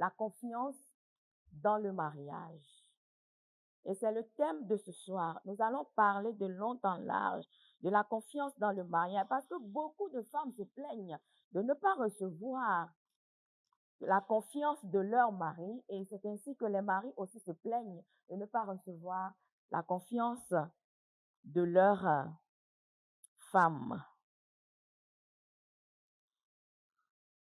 la confiance dans le mariage. Et c'est le thème de ce soir. Nous allons parler de long en large de la confiance dans le mariage parce que beaucoup de femmes se plaignent de ne pas recevoir la confiance de leur mari et c'est ainsi que les maris aussi se plaignent de ne pas recevoir la confiance de leur femme.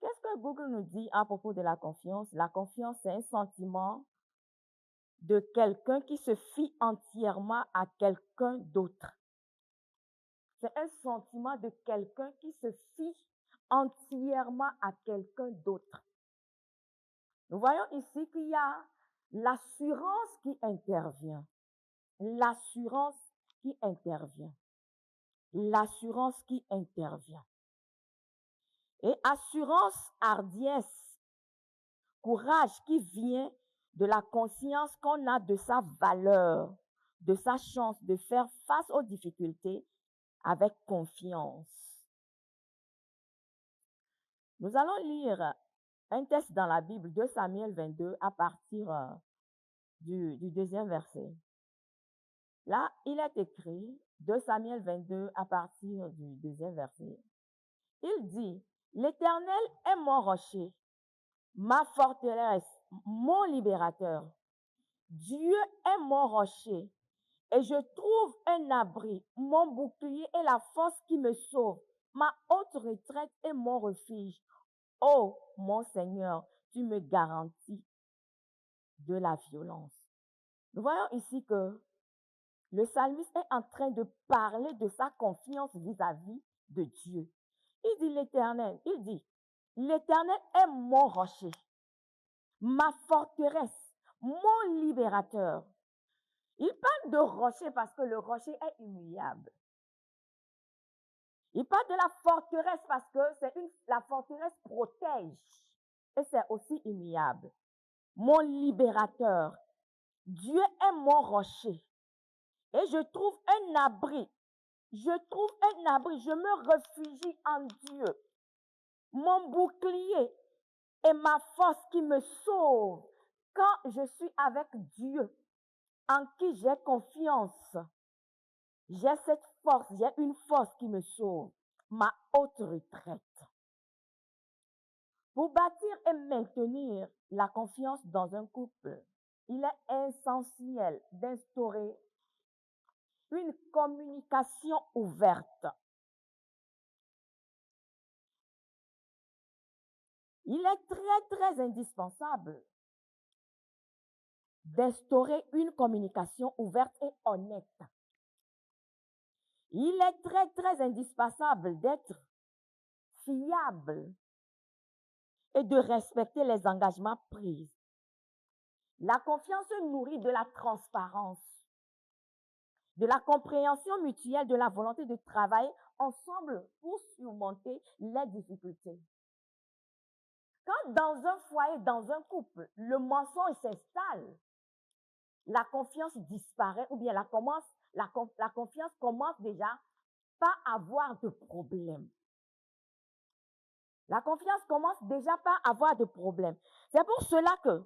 Qu'est-ce que Google nous dit à propos de la confiance? La confiance, c'est un sentiment de quelqu'un qui se fie entièrement à quelqu'un d'autre. C'est un sentiment de quelqu'un qui se fie entièrement à quelqu'un d'autre. Nous voyons ici qu'il y a l'assurance qui intervient. L'assurance qui intervient. L'assurance qui intervient. Et assurance, hardiesse, courage qui vient de la conscience qu'on a de sa valeur, de sa chance de faire face aux difficultés avec confiance. Nous allons lire un texte dans la Bible, 2 Samuel 22, à partir du deuxième verset. Là, il est écrit, 2 Samuel 22, à partir du deuxième verset. Il dit, l'Éternel est mon rocher, ma forteresse, mon libérateur. Dieu est mon rocher et je trouve un abri, mon bouclier et la force qui me sauve, ma haute retraite et mon refuge. Oh, mon Seigneur, tu me garantis de la violence. Nous voyons ici que le psalmiste est en train de parler de sa confiance vis-à-vis de Dieu. Il dit l'Éternel, l'Éternel est mon rocher, ma forteresse, mon libérateur. Il parle de rocher parce que le rocher est humiliable. Il parle de la forteresse parce que la forteresse protège et c'est aussi humiliable. Mon libérateur, Dieu est mon rocher et je trouve un abri. Je me réfugie en Dieu. Mon bouclier et ma force qui me sauve quand je suis avec Dieu, en qui j'ai confiance. J'ai cette force, j'ai une force qui me sauve, ma haute retraite. Pour bâtir et maintenir la confiance dans un couple, il est essentiel d'instaurer une communication ouverte. Il est très, très indispensable d'instaurer une communication ouverte et honnête. Il est très, très indispensable d'être fiable et de respecter les engagements pris. La confiance se nourrit de la transparence, de la compréhension mutuelle, de la volonté de travailler ensemble pour surmonter les difficultés. Quand dans un foyer, dans un couple, le mensonge s'installe, la confiance disparaît ou bien la confiance commence déjà par avoir de problèmes. La confiance commence déjà par avoir de problèmes. C'est pour cela que,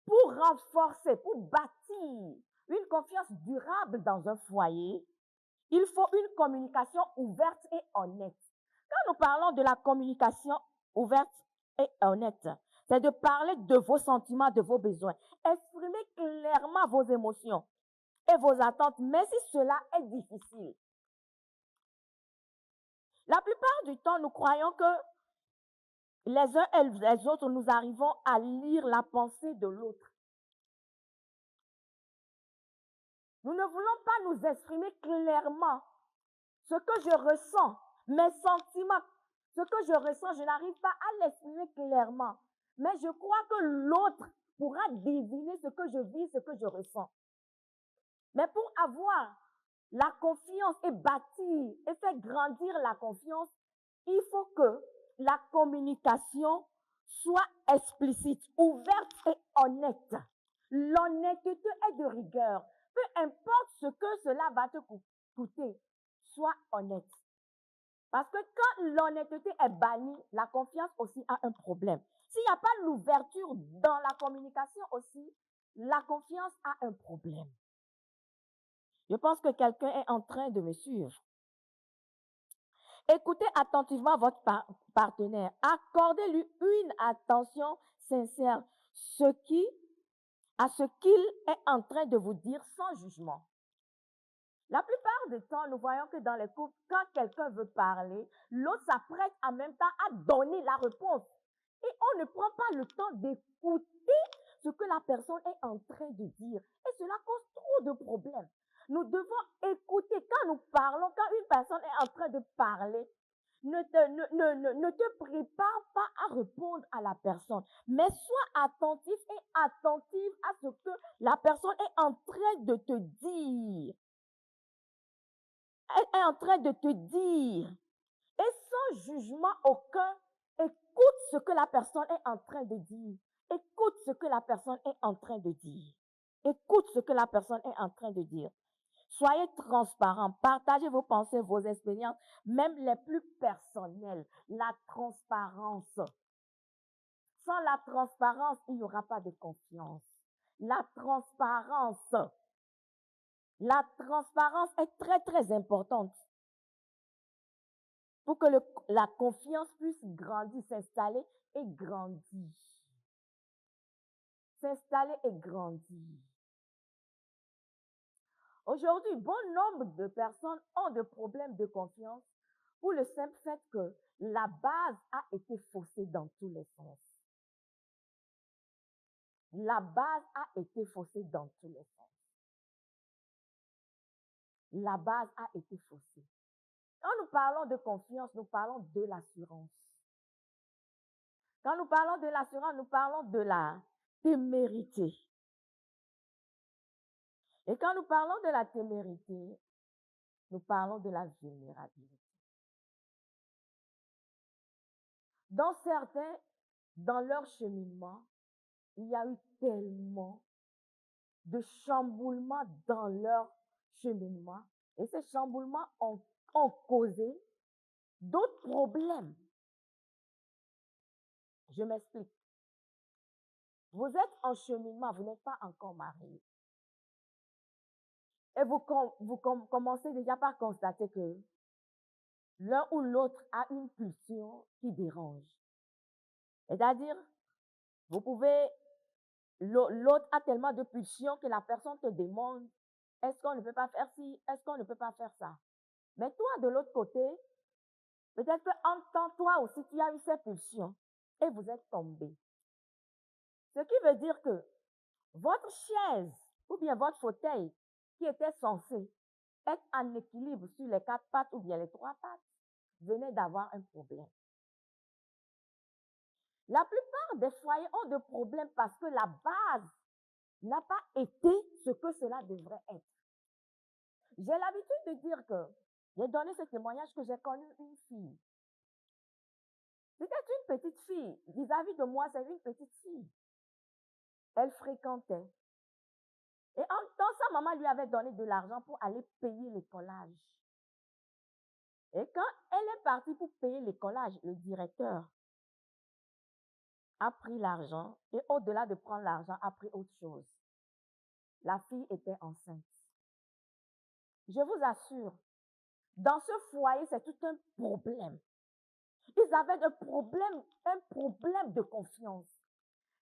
pour renforcer, pour bâtir une confiance durable dans un foyer, il faut une communication ouverte et honnête. Quand nous parlons de la communication ouverte et honnête, c'est de parler de vos sentiments, de vos besoins. Exprimez clairement vos émotions et vos attentes, même si cela est difficile. La plupart du temps, nous croyons que les uns et les autres, nous arrivons à lire la pensée de l'autre. Nous ne voulons pas nous exprimer clairement ce que je ressens, mes sentiments, ce que je ressens, je n'arrive pas à l'exprimer clairement. Mais je crois que l'autre pourra deviner ce que je vis, ce que je ressens. Mais pour avoir la confiance et bâtir et faire grandir la confiance, il faut que la communication soit explicite, ouverte et honnête. L'honnêteté est de rigueur. Peu importe ce que cela va te coûter, sois honnête. Parce que quand l'honnêteté est bannie, la confiance aussi a un problème. Si S'il n'y a pas l'ouverture dans la communication aussi, la confiance a un problème. Je pense que quelqu'un est en train de me suivre. Écoutez attentivement votre partenaire. Accordez-lui une attention sincère à ce qu'il est en train de vous dire sans jugement. La plupart du temps, nous voyons que dans les couples, quand quelqu'un veut parler, l'autre s'apprête en même temps à donner la réponse. Et on ne prend pas le temps d'écouter ce que la personne est en train de dire. Et cela cause trop de problèmes. Nous devons écouter quand nous parlons, quand une personne est en train de parler. Ne te prépare pas à répondre à la personne, mais sois attentif et attentive à ce que la personne est en train de te dire. Elle est en train de te dire. Et sans jugement aucun, écoute ce que la personne est en train de dire. Écoute ce que la personne est en train de dire. Écoute ce que la personne est en train de dire. Soyez transparent, partagez vos pensées, vos expériences, même les plus personnelles. La transparence. Sans la transparence, il n'y aura pas de confiance. La transparence est très, très importante pour que la confiance puisse grandir, s'installer et grandir. S'installer et grandir. Aujourd'hui, bon nombre de personnes ont des problèmes de confiance pour le simple fait que la base a été faussée dans tous les sens. La base a été faussée dans tous les sens. La base a été faussée. Quand nous parlons de confiance, nous parlons de l'assurance. Quand nous parlons de l'assurance, nous parlons de la témérité. Et quand nous parlons de la témérité, nous parlons de la vulnérabilité. Dans certains, dans leur cheminement, il y a eu tellement de chamboulements dans leur cheminement. Et ces chamboulements ont causé d'autres problèmes. Je m'explique. Vous êtes en cheminement, vous n'êtes pas encore marié. Et vous commencez déjà par constater que l'un ou l'autre a une pulsion qui dérange. C'est-à-dire, l'autre a tellement de pulsions que la personne te demande, est-ce qu'on ne peut pas faire ci, est-ce qu'on ne peut pas faire ça? Mais toi, de l'autre côté, peut-être qu'en temps, toi aussi, tu as eu ces pulsions et vous êtes tombé. Ce qui veut dire que votre chaise ou bien votre fauteuil qui était censé être en équilibre sur les 4 pattes ou bien les 3 pattes, venait d'avoir un problème. La plupart des foyers ont des problèmes parce que la base n'a pas été ce que cela devrait être. J'ai l'habitude de dire que j'ai donné ce témoignage que j'ai connu une fille. C'était une petite fille. Vis-à-vis de moi, c'est une petite fille. Elle fréquentait. Et en temps, sa maman lui avait donné de l'argent pour aller payer l'écolage. Et quand elle est partie pour payer l'écolage, le directeur a pris l'argent et au-delà de prendre l'argent, a pris autre chose. La fille était enceinte. Je vous assure, dans ce foyer, c'est tout un problème. Ils avaient un problème de confiance.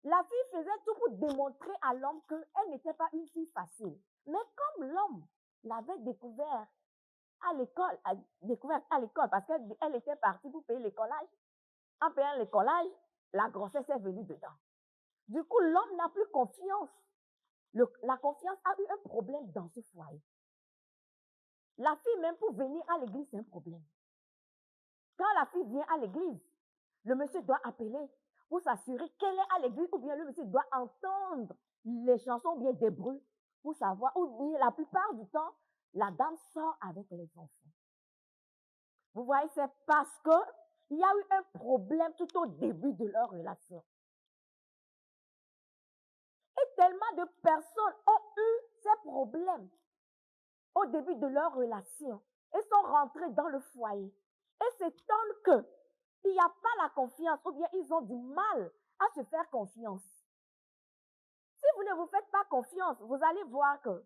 La fille faisait tout pour démontrer à l'homme qu'elle n'était pas une fille facile. Mais comme l'homme l'avait découvert à l'école, parce qu'elle était partie pour payer l'écolage, en payant l'écolage, la grossesse est venue dedans. Du coup, l'homme n'a plus confiance. La confiance a eu un problème dans ce foyer. La fille, même pour venir à l'église, c'est un problème. Quand la fille vient à l'église, le monsieur doit appeler pour s'assurer qu'elle est à l'église, ou bien le monsieur doit entendre les chansons, ou bien des bruits, pour savoir, ou bien la plupart du temps, la dame sort avec les enfants. Vous voyez, c'est parce qu'il y a eu un problème tout au début de leur relation. Et tellement de personnes ont eu ces problèmes au début de leur relation et sont rentrées dans le foyer et s'étonnent qu'il n'y a pas la confiance ou bien ils ont du mal à se faire confiance. Si vous ne vous faites pas confiance, vous allez voir que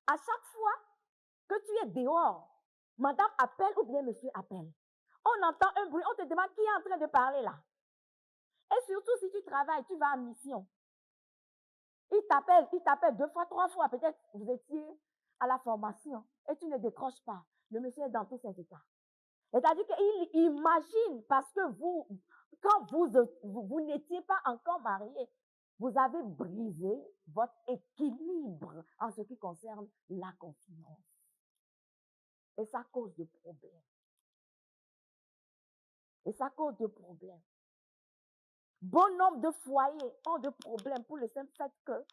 à chaque fois que tu es dehors, madame appelle ou bien monsieur appelle. On entend un bruit, on te demande qui est en train de parler là. Et surtout si tu travailles, tu vas en mission. Il t'appelle 2 fois, 3 fois, peut-être vous étiez à la formation et tu ne décroches pas. Le monsieur est dans tous ses états. C'est-à-dire qu'il imagine parce que quand vous n'étiez pas encore marié, vous avez brisé votre équilibre en ce qui concerne la confiance. Et ça cause de problèmes. Et ça cause de problèmes. Bon nombre de foyers ont de problèmes pour le simple fait que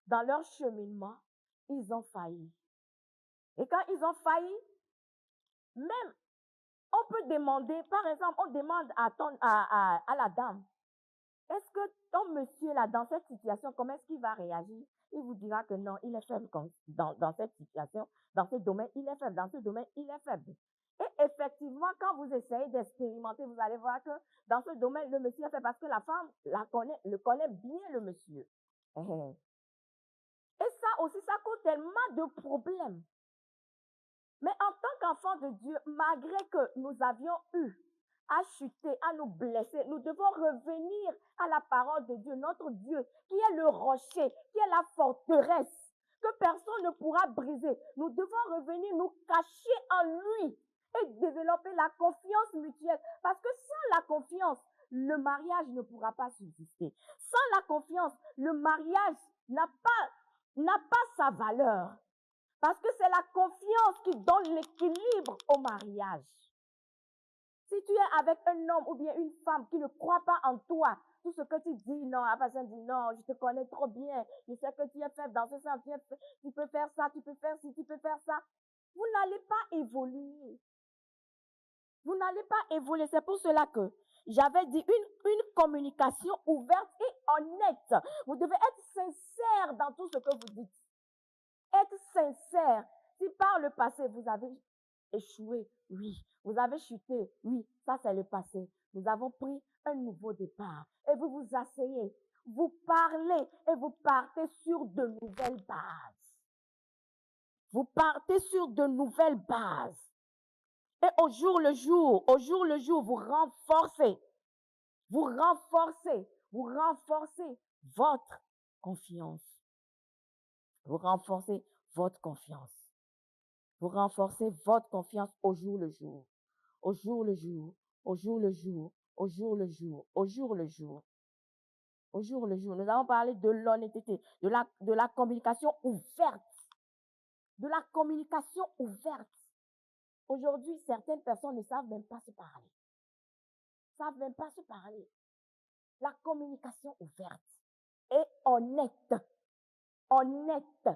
dans leur cheminement, ils ont failli. Et quand ils ont failli, même, on peut demander, par exemple, on demande à la dame, est-ce que ton monsieur là, dans cette situation, comment est-ce qu'il va réagir? Il vous dira que non, il est faible dans cette situation, dans ce domaine, il est faible, dans ce domaine, il est faible. Et effectivement, quand vous essayez d'expérimenter, vous allez voir que dans ce domaine, le monsieur est faible parce que la femme le connaît bien, le monsieur. Et ça aussi, ça cause tellement de problèmes. Mais en tant qu'enfant de Dieu, malgré que nous avions eu à chuter, à nous blesser, nous devons revenir à la parole de Dieu, notre Dieu, qui est le rocher, qui est la forteresse, que personne ne pourra briser. Nous devons revenir nous cacher en lui et développer la confiance mutuelle. Parce que sans la confiance, le mariage ne pourra pas subsister. Sans la confiance, le mariage n'a pas sa valeur. Parce que c'est la confiance qui donne l'équilibre au mariage. Si tu es avec un homme ou bien une femme qui ne croit pas en toi, tout ce que tu dis, non, la personne dit non, je te connais trop bien, je sais que tu es faible dans ce sens, tu peux faire ça, tu peux faire ci, tu peux faire ça. Vous n'allez pas évoluer. Vous n'allez pas évoluer. C'est pour cela que j'avais dit une communication ouverte et honnête. Vous devez être sincère dans tout ce que vous dites. Être sincère. Si par le passé, vous avez échoué, oui. Vous avez chuté, oui. Ça, c'est le passé. Nous avons pris un nouveau départ. Et vous vous asseyez, vous parlez et vous partez sur de nouvelles bases. Vous partez sur de nouvelles bases. Et au jour le jour, vous renforcez votre confiance. Vous renforcez votre confiance. Vous renforcez votre confiance au jour le jour. Au jour le jour. Au jour le jour. Au jour le jour. Au jour le jour. Au jour le jour. Nous avons parlé de l'honnêteté, de la communication ouverte. De la communication ouverte. Aujourd'hui, certaines personnes ne savent même pas se parler. Savent même pas se parler. La communication ouverte et honnête. Honnête.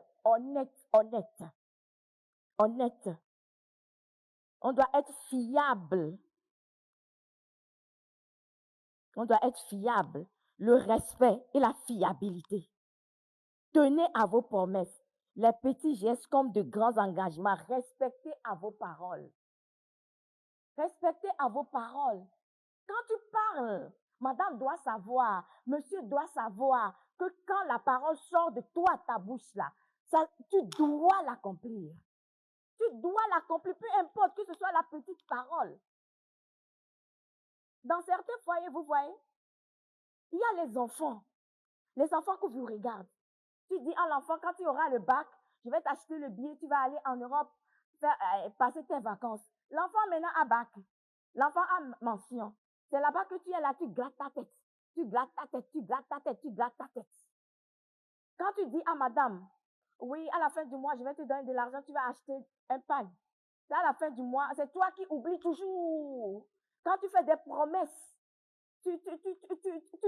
On doit être fiable. On doit être fiable. Le respect et la fiabilité. Tenez à vos promesses. Les petits gestes comme de grands engagements. Respectez à vos paroles. Respectez à vos paroles. Quand tu parles, madame doit savoir, monsieur doit savoir que quand la parole sort de toi, ta bouche là, tu dois l'accomplir. Tu dois l'accomplir, peu importe que ce soit la petite parole. Dans certains foyers, vous voyez, il y a les enfants que vous regardez. Tu dis à l'enfant, quand tu auras le bac, je vais t'acheter le billet, tu vas aller en Europe passer tes vacances. L'enfant maintenant a bac. L'enfant a mention. C'est là-bas que tu es là, tu glattes ta tête. Tu glattes ta tête, tu glattes ta tête, tu glattes ta tête. Quand tu dis à madame, oui, à la fin du mois, je vais te donner de l'argent, tu vas acheter un pain. C'est à la fin du mois, c'est toi qui oublies toujours. Quand tu fais des promesses, tu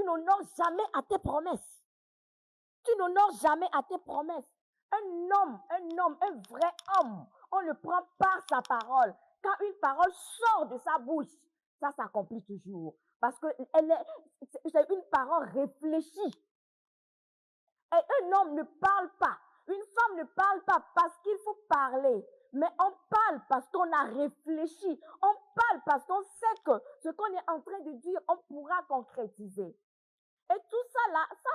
n'honores jamais à tes promesses. Tu n'honores jamais à tes promesses. Un vrai homme, on le prend par sa parole. Quand une parole sort de sa bouche, ça s'accomplit toujours. Parce que c'est une parole réfléchie. Et un homme ne parle pas. Une femme ne parle pas parce qu'il faut parler. Mais on parle parce qu'on a réfléchi. On parle parce qu'on sait que ce qu'on est en train de dire, on pourra concrétiser. Et tout ça là, ça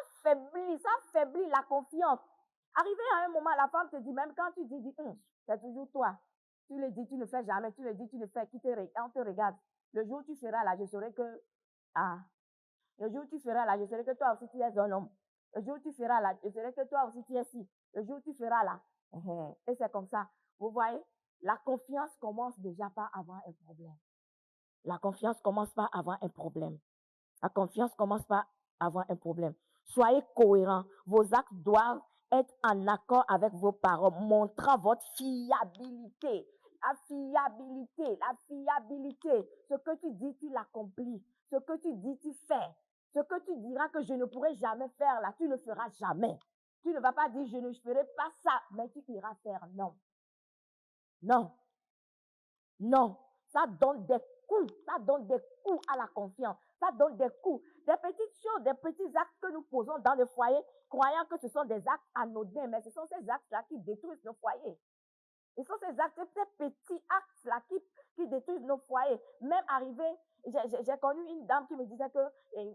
affaiblit la confiance. Arrivé à un moment, la femme te dit, même quand tu dis, c'est toujours toi. Tu le dis, tu ne fais jamais. Tu le dis, tu le fais. On te regarde. Le jour où tu feras là, je saurai que, le jour où tu feras là, je saurai que toi aussi tu es un homme. Le jour où tu feras là, je saurai que toi aussi tu es ci. Le jour où tu feras là. Et c'est comme ça. Vous voyez, la confiance commence déjà par avoir un problème. La confiance commence par avoir un problème. La confiance commence par avoir un problème. Soyez cohérents. Vos actes doivent être en accord avec vos paroles, montrant votre fiabilité. La fiabilité, la fiabilité. Ce que tu dis, tu l'accomplis. Ce que tu dis, tu fais. Ce que tu diras que je ne pourrai jamais faire, là, tu ne feras jamais. Tu ne vas pas dire, je ne ferai pas ça, mais tu iras faire. Non. Non. Non. Ça donne des coups. Ça donne des coups à la confiance. Ça donne des coups. Des petites choses, des petits actes que nous posons dans le foyer, croyant que ce sont des actes anodins, mais ce sont ces actes-là qui détruisent nos foyers. Ce sont ces actes, ces petits actes-là qui détruisent nos foyers. Même arrivé, j'ai connu une dame qui me disait que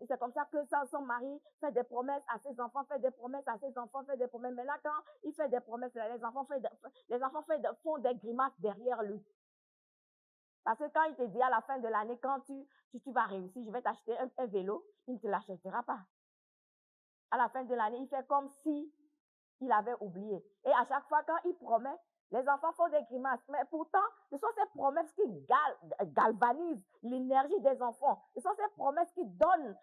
c'est comme ça que son mari fait des promesses à ses enfants, fait des promesses à ses enfants, fait des promesses. Mais là, quand il fait des promesses, les enfants font des grimaces derrière lui. Parce que quand il te dit à la fin de l'année, quand tu vas réussir, je vais t'acheter un vélo, il ne te l'achètera pas. À la fin de l'année, il fait comme si il avait oublié. Et à chaque fois, quand il promet, les enfants font des grimaces. Mais pourtant, ce sont ces promesses qui galvanisent l'énergie des enfants. Ce sont ces promesses qui donnent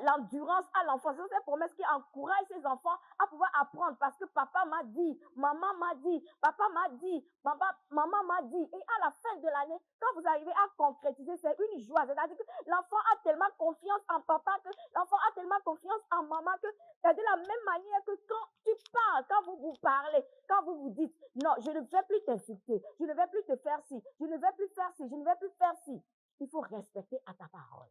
l'endurance à l'enfant. Ce sont ces promesses qui encouragent ces enfants à pouvoir apprendre parce que papa m'a dit, maman m'a dit, papa m'a dit, maman m'a dit. Et à la fin de l'année, quand vous arrivez à concrétiser, c'est une joie. C'est-à-dire que l'enfant a tellement confiance en papa, que l'enfant a tellement confiance en maman, que c'est de la même manière que quand tu parles, quand vous vous parlez, quand vous vous dites, non, je ne vais plus t'insulter, je ne vais plus te faire ci, je ne vais plus faire ci, je ne vais plus faire ci. Il faut respecter à ta parole.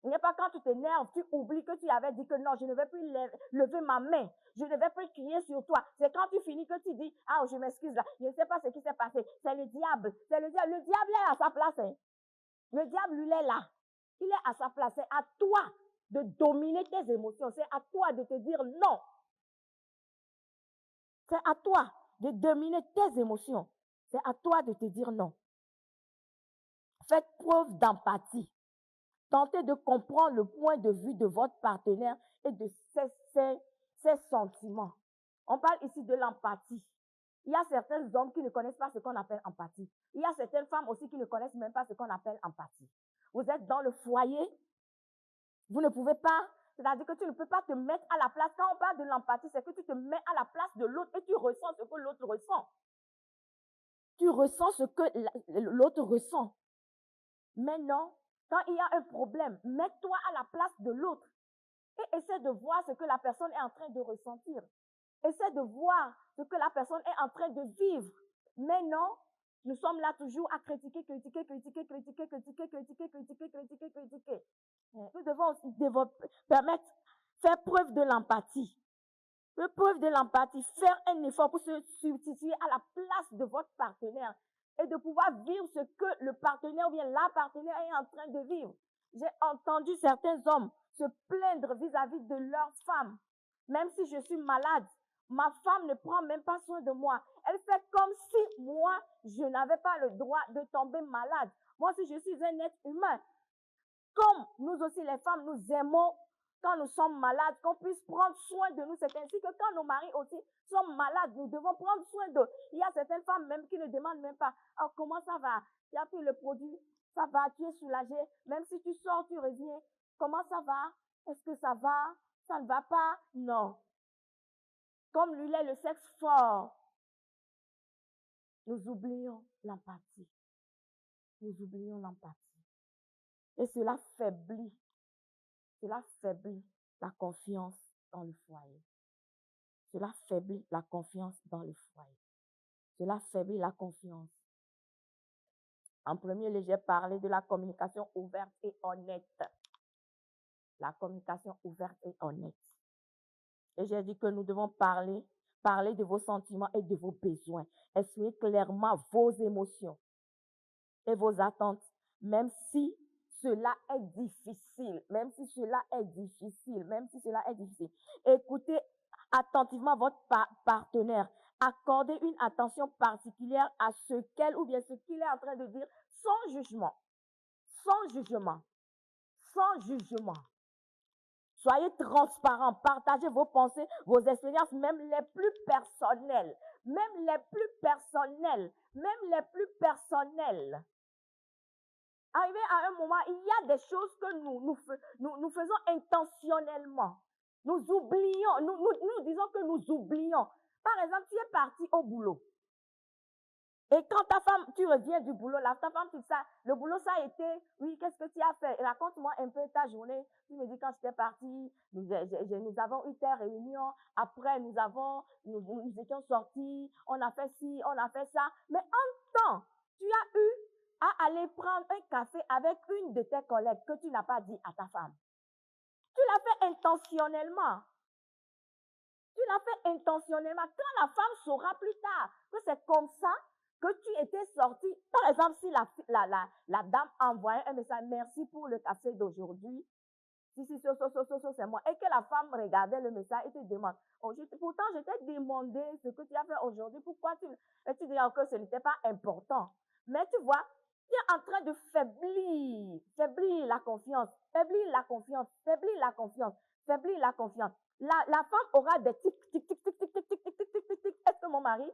Il n'est pas quand tu t'énerves, tu oublies que tu avais dit que non, je ne vais plus lever ma main, je ne vais plus crier sur toi. C'est quand tu finis que tu dis, ah, je m'excuse là, je ne sais pas ce qui s'est passé. C'est le diable, c'est le diable. Le diable est à sa place. Hein. Le diable, lui, est là. Il est à sa place. C'est à toi de dominer tes émotions. C'est à toi de te dire non. C'est à toi de dominer tes émotions. C'est à toi de te dire non. Faites preuve d'empathie. Tentez de comprendre le point de vue de votre partenaire et de ses sentiments. On parle ici de l'empathie. Il y a certains hommes qui ne connaissent pas ce qu'on appelle empathie. Il y a certaines femmes aussi qui ne connaissent même pas ce qu'on appelle empathie. Vous êtes dans le foyer, vous ne pouvez pas, c'est-à-dire que tu ne peux pas te mettre à la place. Quand on parle de l'empathie, c'est que tu te mets à la place de l'autre et tu ressens ce que l'autre ressent. Tu ressens ce que l'autre ressent. Mais non, quand il y a un problème, mets-toi à la place de l'autre et essaie de voir ce que la personne est en train de ressentir. Essaie de voir ce que la personne est en train de vivre. Mais non, nous sommes là toujours à critiquer. Nous devons aussi faire preuve de l'empathie. Faire preuve de l'empathie, faire un effort pour se substituer à la place de votre partenaire et de pouvoir vivre ce que le partenaire ou bien la partenaire est en train de vivre. J'ai entendu certains hommes se plaindre vis-à-vis de leur femme. Même si je suis malade, ma femme ne prend même pas soin de moi. Elle fait comme si moi, je n'avais pas le droit de tomber malade. Moi aussi, je suis un être humain. Comme nous aussi, les femmes, nous aimons quand nous sommes malades, qu'on puisse prendre soin de nous. C'est ainsi que quand nos maris aussi sont malades, nous devons prendre soin d'eux. Il y a certaines femmes même qui ne demandent même pas, oh, comment ça va? Tu as pris le produit? Ça va? Tu es soulagé? Même si tu sors, tu reviens. Comment ça va? Est-ce que ça va? Ça ne va pas? Non. Comme lui est le sexe fort, nous oublions l'empathie. Nous oublions l'empathie. Et cela faiblit la confiance dans le foyer. Cela faiblit la confiance dans le foyer. Cela faiblit la confiance. En premier lieu, j'ai parlé de la communication ouverte et honnête. La communication ouverte et honnête. Et j'ai dit que nous devons parler Parlez de vos sentiments et de vos besoins. Exprimez clairement vos émotions et vos attentes, même si cela est difficile, même si cela est difficile, même si cela est difficile. Écoutez attentivement votre partenaire. Accordez une attention particulière à ce qu'elle ou bien ce qu'il est en train de dire sans jugement, sans jugement, sans jugement. Soyez transparent, partagez vos pensées, vos expériences, même les plus personnelles, même les plus personnelles, même les plus personnelles. Arrivé à un moment, il y a des choses que nous faisons intentionnellement. Nous oublions, nous disons que nous oublions. Par exemple, tu es parti au boulot. Et quand ta femme, tu reviens du boulot, là, ta femme, le boulot, ça a été, oui, qu'est-ce que tu as fait? Raconte-moi un peu ta journée. Tu me dis, quand j'étais partie, nous avons eu telle réunion. Après, nous étions sortis, on a fait ci, on a fait ça. Mais en temps, tu as eu à aller prendre un café avec une de tes collègues que tu n'as pas dit à ta femme. Tu l'as fait intentionnellement. Tu l'as fait intentionnellement. Quand la femme saura plus tard que c'est comme ça que tu étais sorti, par exemple, si la dame envoyait un message, merci pour le café d'aujourd'hui, si, c'est moi, et que la femme regardait le message et te demande, oh, pourtant je t'ai demandé ce que tu as fait aujourd'hui, pourquoi tu diras que ce n'était pas important. Mais tu vois, tu es en train de faiblir la confiance, faiblir la confiance, faiblir la confiance, faiblir la confiance. La femme aura des tic, tic, tic, tic, tic, tic, tic, tic, tic, tic, tic, tic. Est-ce que mon mari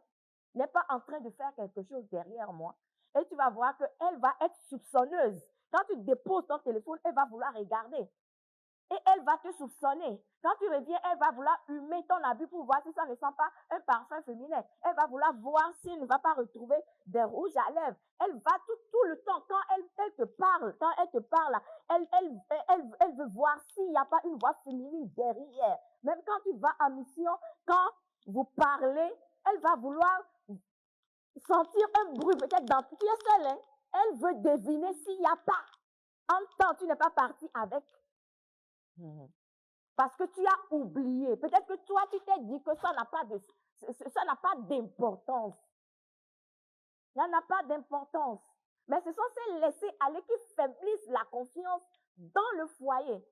n'est pas en train de faire quelque chose derrière moi? Et tu vas voir qu'elle va être soupçonneuse. Quand tu déposes ton téléphone, elle va vouloir regarder. Et elle va te soupçonner. Quand tu reviens, elle va vouloir humer ton habit pour voir si ça ne sent pas un parfum féminin. Elle va vouloir voir s'il ne va pas retrouver des rouges à lèvres. Elle va tout le temps, quand elle te parle, elle veut voir s'il n'y a pas une voix féminine derrière. Même quand tu vas en mission, quand vous parlez, elle va vouloir sentir un bruit, peut-être dans tu es seul, hein? Elle veut deviner s'il n'y a pas. En temps, tu n'es pas parti avec. Parce que tu as oublié. Peut-être que toi, tu t'es dit que ça n'a pas d'importance. Ça n'a pas d'importance. Mais ce sont ces laissés aller qui faiblissent la confiance dans le foyer.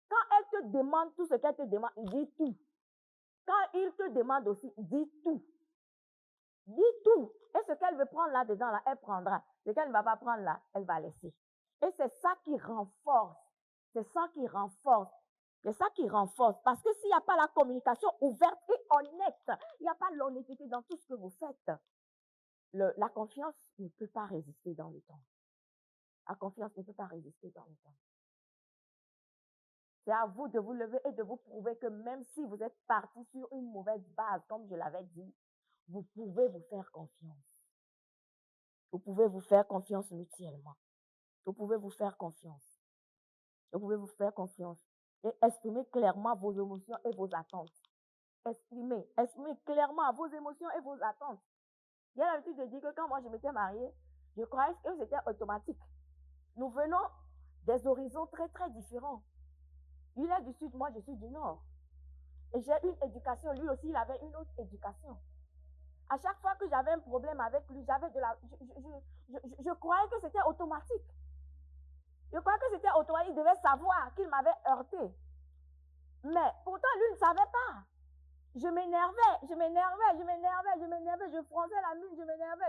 Quand elle te demande tout ce qu'elle te demande, dis tout. Quand il te demande aussi, dis tout. Dis tout. Et ce qu'elle veut prendre là-dedans, là, elle prendra. Ce qu'elle ne va pas prendre là, elle va laisser. Et c'est ça qui renforce. C'est ça qui renforce. C'est ça qui renforce. Parce que s'il n'y a pas la communication ouverte et honnête, il n'y a pas l'honnêteté dans tout ce que vous faites, la confiance ne peut pas résister dans le temps. La confiance ne peut pas résister dans le temps. C'est à vous de vous lever et de vous prouver que même si vous êtes parti sur une mauvaise base, comme je l'avais dit, vous pouvez vous faire confiance. Vous pouvez vous faire confiance mutuellement. Vous pouvez vous faire confiance. Vous pouvez vous faire confiance. Et exprimer clairement vos émotions et vos attentes. Exprimez clairement vos émotions et vos attentes. J'ai l'habitude de dire que quand moi je m'étais mariée, je croyais que c'était automatique. Nous venons des horizons très très différents. Il est du sud, moi je suis du nord. Et j'ai une éducation, lui aussi il avait une autre éducation. À chaque fois que j'avais un problème avec lui, je croyais que c'était automatique. Je croyais que c'était automatique, il devait savoir qu'il m'avait heurté. Mais pourtant lui ne savait pas. Je m'énervais, je fronçais la mine, je m'énervais.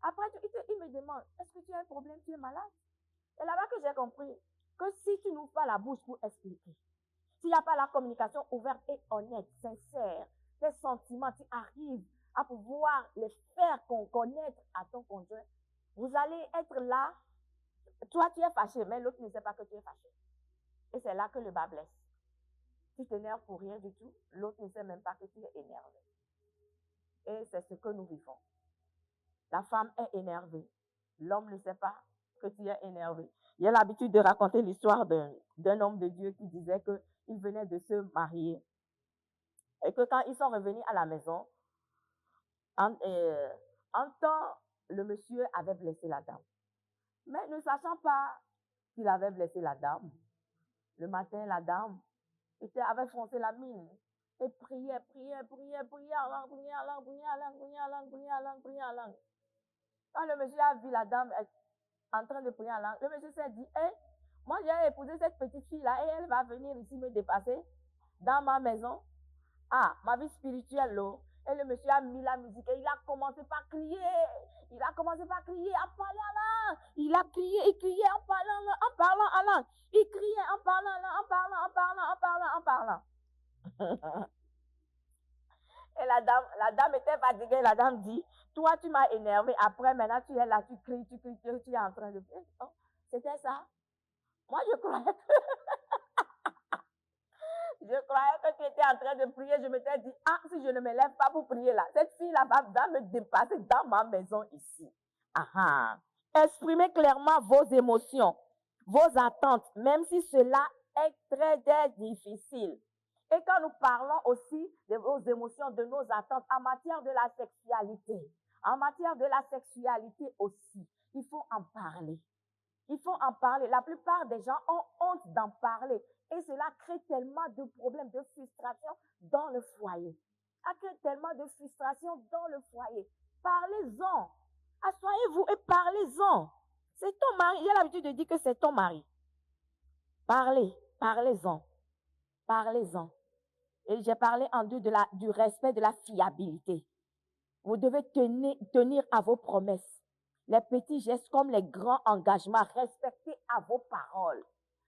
Après, il me demande, est-ce que tu as un problème, tu es malade? Et là-bas que j'ai compris que si tu n'ouvres pas la bouche pour expliquer, s'il n'y a pas la communication ouverte et honnête, sincère, tes sentiments, tu arrives à pouvoir les faire connaître à ton conjoint, vous allez être là, toi tu es fâché, mais l'autre ne sait pas que tu es fâché. Et c'est là que le bas blesse. Tu t'énerves pour rien du tout, l'autre ne sait même pas que tu es énervé. Et c'est ce que nous vivons. La femme est énervée. L'homme ne sait pas que tu es énervé. J'ai l'habitude de raconter l'histoire d'un homme de Dieu qui disait qu'il venait de se marier. Et que quand ils sont revenus à la maison, en temps, le monsieur avait blessé la dame. Mais ne sachant pas qu'il avait blessé la dame, le matin, la dame avait froncé la mine. Et priait, priait, priait, priait en langue, priait en langue, priait en langue, priait en langue, priait en langue, priait en langue. Quand le monsieur a vu la dame en train de prier en langue, le monsieur s'est dit, moi j'ai épousé cette petite fille-là et elle va venir ici me dépasser dans ma maison. Ah, ma vie spirituelle, là. Et le monsieur a mis la musique et il a commencé par crier. Il a commencé par crier, en parlant en langue. Il a crié, il criait en parlant en langue. Il criait en parlant en langue, en parlant. Et la dame était fatiguée. La dame dit, toi, tu m'as énervé. Après, maintenant, tu es là, tu cries, tu es en train de... Oh, c'était ça. Moi, je croyais que tu étais en train de prier. Je m'étais dit, ah, si je ne me lève pas pour prier là, cette fille-là va me dépasser dans ma maison ici. Ah ah. Exprimez clairement vos émotions, vos attentes, même si cela est très, très difficile. Et quand nous parlons aussi de vos émotions, de nos attentes en matière de la sexualité, aussi, il faut en parler. Il faut en parler. La plupart des gens ont honte d'en parler. Et cela crée tellement de problèmes, de frustration dans le foyer. Ça crée tellement de frustration dans le foyer. Parlez-en. Asseyez-vous et parlez-en. C'est ton mari. Il a l'habitude de dire que c'est ton mari. Parlez-en. Parlez-en. Et j'ai parlé en deux du respect de la fiabilité. Vous devez tenir à vos promesses. Les petits gestes comme les grands engagements, respectez à vos paroles.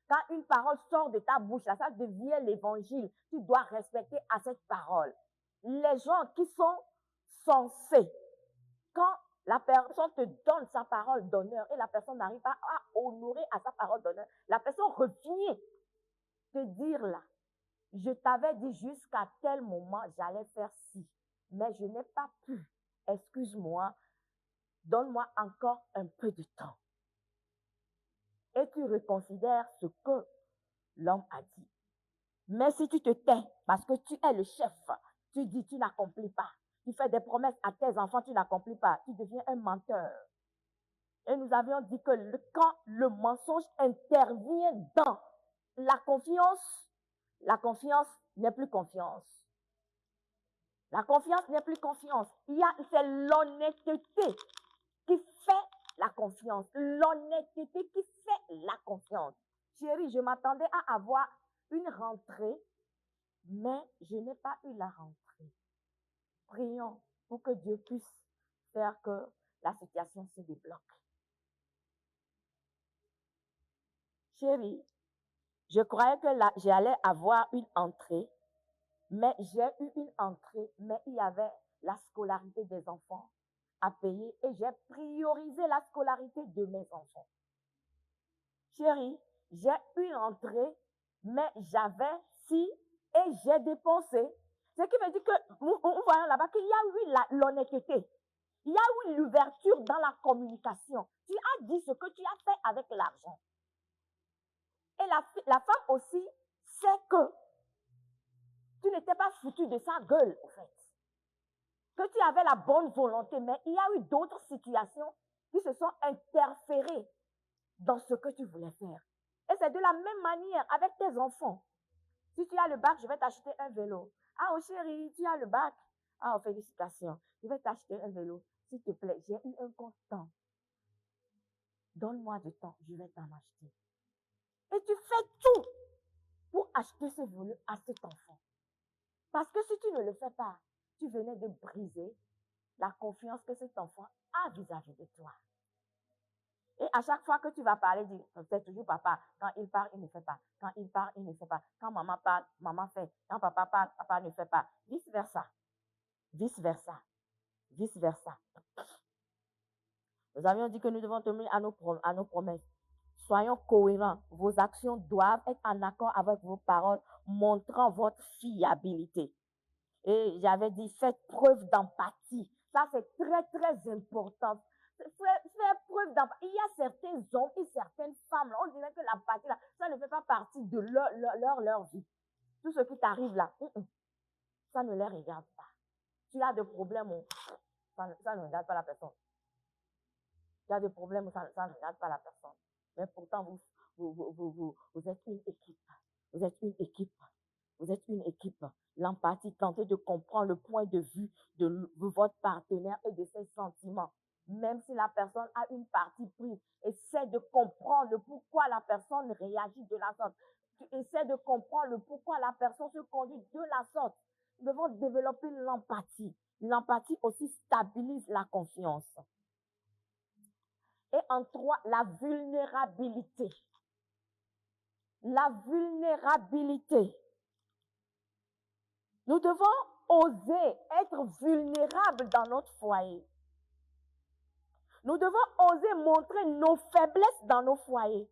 Quand une parole sort de ta bouche, là, ça devient l'évangile. Tu dois respecter à cette parole. Les gens qui sont censés, quand la personne te donne sa parole d'honneur et la personne n'arrive pas à honorer à sa parole d'honneur, la personne revient te dire là, je t'avais dit jusqu'à tel moment, j'allais faire ci, mais je n'ai pas pu. Excuse-moi, donne-moi encore un peu de temps. Et tu reconsidères ce que l'homme a dit. Mais si tu te tais parce que tu es le chef, tu dis, tu n'accomplis pas. Tu fais des promesses à tes enfants, tu n'accomplis pas. Tu deviens un menteur. Et nous avions dit que quand le mensonge intervient dans la confiance n'est plus confiance. La confiance n'est plus confiance. C'est l'honnêteté qui fait la confiance. L'honnêteté qui fait la confiance. Chérie, je m'attendais à avoir une rentrée, mais je n'ai pas eu la rentrée. Prions pour que Dieu puisse faire que la situation se débloque. Chérie, je croyais que j'allais avoir une entrée, mais j'ai eu une entrée, mais il y avait la scolarité des enfants à payer et j'ai priorisé la scolarité de mes enfants. Chérie, j'ai eu une entrée, mais j'avais si et j'ai dépensé. Ce qui veut dire que nous voyons là-bas qu'il y a eu l'honnêteté. Il y a eu l'ouverture dans la communication. Tu as dit ce que tu as fait avec l'argent. Et la femme aussi sait que tu n'étais pas foutu de sa gueule, en fait. Que tu avais la bonne volonté, mais il y a eu d'autres situations qui se sont interférées dans ce que tu voulais faire. Et c'est de la même manière avec tes enfants. Si tu as le bac, je vais t'acheter un vélo. Ah, oh chérie, tu as le bac. Ah, oh, félicitations. Je vais t'acheter un vélo. S'il te plaît, j'ai eu un constant. Donne-moi du temps, je vais t'en acheter. Et tu fais tout pour acheter ce vélo à cet enfant. Parce que si tu ne le fais pas, tu venais de briser la confiance que cet enfant a vis-à-vis de toi. Et à chaque fois que tu vas parler, c'est toujours papa. Quand il parle, il ne fait pas. Quand il parle, il ne fait pas. Quand maman parle, maman fait. Quand papa parle, papa ne fait pas. Vice versa. Vice versa. Vice versa. Nous avions dit que nous devons tenir à nos promesses. Soyons cohérents. Vos actions doivent être en accord avec vos paroles, montrant votre fiabilité. Et j'avais dit, faites preuve d'empathie. Ça, c'est très, très important. Faire preuve d'empathie. Il y a certains hommes et certaines femmes, là, on dirait que l'empathie, là, ça ne fait pas partie de leur vie. Tout ce qui t'arrive là, ça ne les regarde pas. Tu as des problèmes, ça ne regarde pas la personne. Tu as des problèmes, ça ne regarde pas la personne. Mais pourtant, vous êtes une équipe. Vous êtes une équipe. Vous êtes une équipe. L'empathie, tentez de comprendre le point de vue de votre partenaire et de ses sentiments. Même si la personne a une partie prise, essaie de comprendre le pourquoi la personne réagit de la sorte. Tu essaies de comprendre le pourquoi la personne se conduit de la sorte. Nous devons développer l'empathie. L'empathie aussi stabilise la confiance. Et en 3, la vulnérabilité. La vulnérabilité. Nous devons oser être vulnérables dans notre foyer. Nous devons oser montrer nos faiblesses dans nos foyers.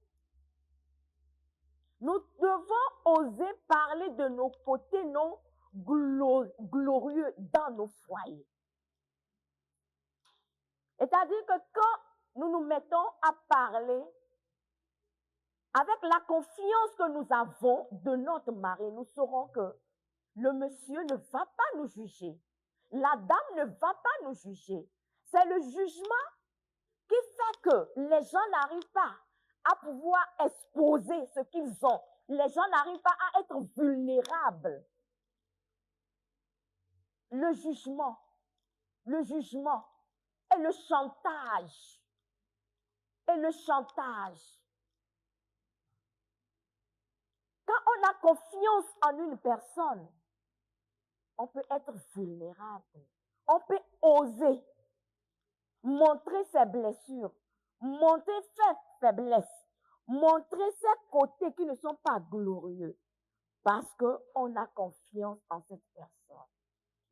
Nous devons oser parler de nos côtés non glorieux dans nos foyers. C'est-à-dire que quand nous nous mettons à parler avec la confiance que nous avons de notre mari, nous saurons que le monsieur ne va pas nous juger. La dame ne va pas nous juger. C'est le jugement qui fait que les gens n'arrivent pas à pouvoir exposer ce qu'ils ont. Les gens n'arrivent pas à être vulnérables. Le jugement et le chantage. Quand on a confiance en une personne, on peut être vulnérable. On peut oser montrer ses blessures, montrer ses faiblesses, montrer ses côtés qui ne sont pas glorieux. Parce qu'on a confiance en cette personne.